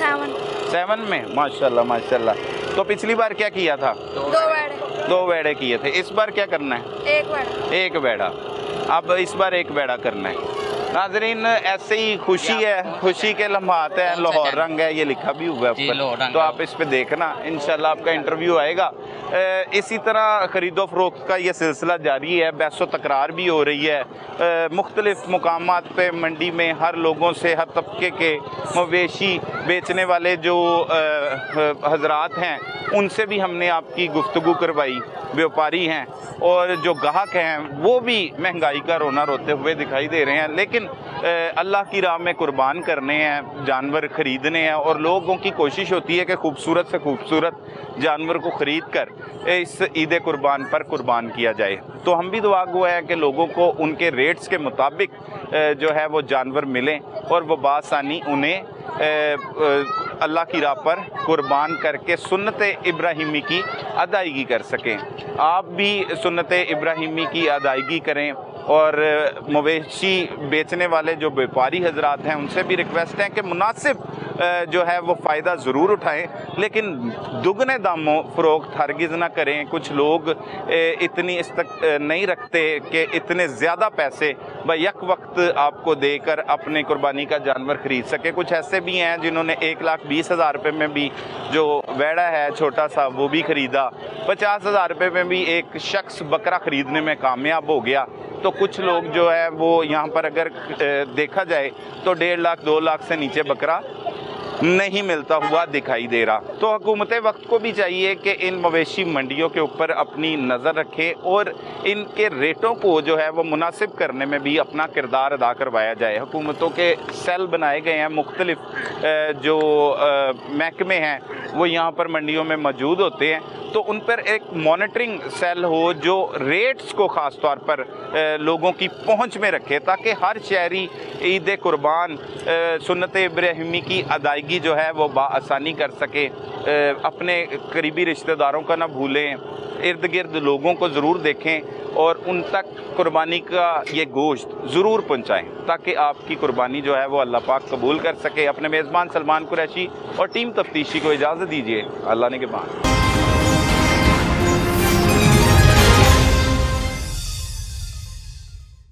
Speaker 2: 7 में। माशाल्लाह माशाल्लाह। तो पिछली बार क्या किया था? 2 वेड़े किए थे। इस बार क्या करना है? 1 वेड़ा। अब इस बार 1 वेड़ा करना है। नाजरीन, ऐसे ही खुशी है, खुशी के लम्हात है। लाहौर रंग है, ये लिखा भी हुआ है ऊपर, तो आप इस पे देखना। इंशाल्लाह आपका इंटरव्यू आएगा। इसी तरह खरीदो फरोख्त का ये सिलसिला जारी है। बहसो तकरार भी हो रही है मुख्तलिफ मुकामात पे मंडी में। हर लोगों से, हर तबके के मवेशी बेचने वाले जो हजरात हैं, उनसे भी हमने आपकी गुफ्तगू करवाई। व्यापारी हैं और जो गाहक हैं वो भी महंगाई का रोना रोते हुए दिखाई दे रहे हैं। लेकिन अल्लाह की राह में कुर्बान करने हैं, जानवर ख़रीदने हैं, और लोगों की कोशिश होती है कि खूबसूरत से खूबसूरत जानवर को ख़रीद कर इस ईद कुर्बान पर कुर्बान किया जाए। तो हम भी दुआ गो है कि लोगों को उनके रेट्स के मुताबिक जो है वो जानवर मिलें और वो बासानी उन्हें अल्लाह की राह पर कुर्बान करके सुन्नत इब्राहिमी की अदायगी कर सकें। आप भी सुन्नत इब्राहिमी की अदायगी करें। और मवेशी बेचने वाले जो व्यापारी हजरात हैं उनसे भी रिक्वेस्ट है कि मुनासिब जो है वो फ़ायदा ज़रूर उठाएं, लेकिन दुगने दामों फ़रोख्त हरगिज़ ना करें। कुछ लोग इतनी नहीं रखते कि इतने ज़्यादा पैसे यक वक्त आपको देकर अपने कुर्बानी का जानवर ख़रीद सके। कुछ ऐसे भी हैं जिन्होंने 1,20,000 रुपये में भी जो वेड़ा है छोटा सा वो भी ख़रीदा। 50,000 रुपये में भी एक शख्स बकरा ख़रीदने में कामयाब हो गया। तो कुछ लोग जो है वो यहाँ पर अगर देखा जाए तो 1.5 लाख 2 लाख से नीचे बकरा नहीं मिलता हुआ दिखाई दे रहा। तो हुकूमत वक्त को भी चाहिए कि इन मवेशी मंडियों के ऊपर अपनी नज़र रखें और इनके रेटों को जो है वो मुनासिब करने में भी अपना किरदार अदा करवाया जाए। हुकूमतों के सेल बनाए गए हैं, मुख्तलिफ जो महकमे हैं वो यहाँ पर मंडियों में मौजूद होते हैं, तो उन पर एक मॉनिटरिंग सेल हो जो रेट्स को ख़ास तौर पर लोगों की पहुँच में रखे, ताकि हर शहरी ईद कुर्बान सुन्नत इब्राहिमी की अदायगी जो है वो बाआसानी कर सके। अपने करीबी रिश्तेदारों का ना भूलें, इर्द गिर्द लोगों को ज़रूर देखें और उन तक कुर्बानी का ये गोश्त ज़रूर पहुँचाएँ, ताकि आपकी कुर्बानी जो है वो अल्लाह पाक कबूल कर सके। अपने मेज़बान सलमान कुरैशी और टीम तफ्तीशी को इजाज़त दीजिए। अल्लाह ने के बाद।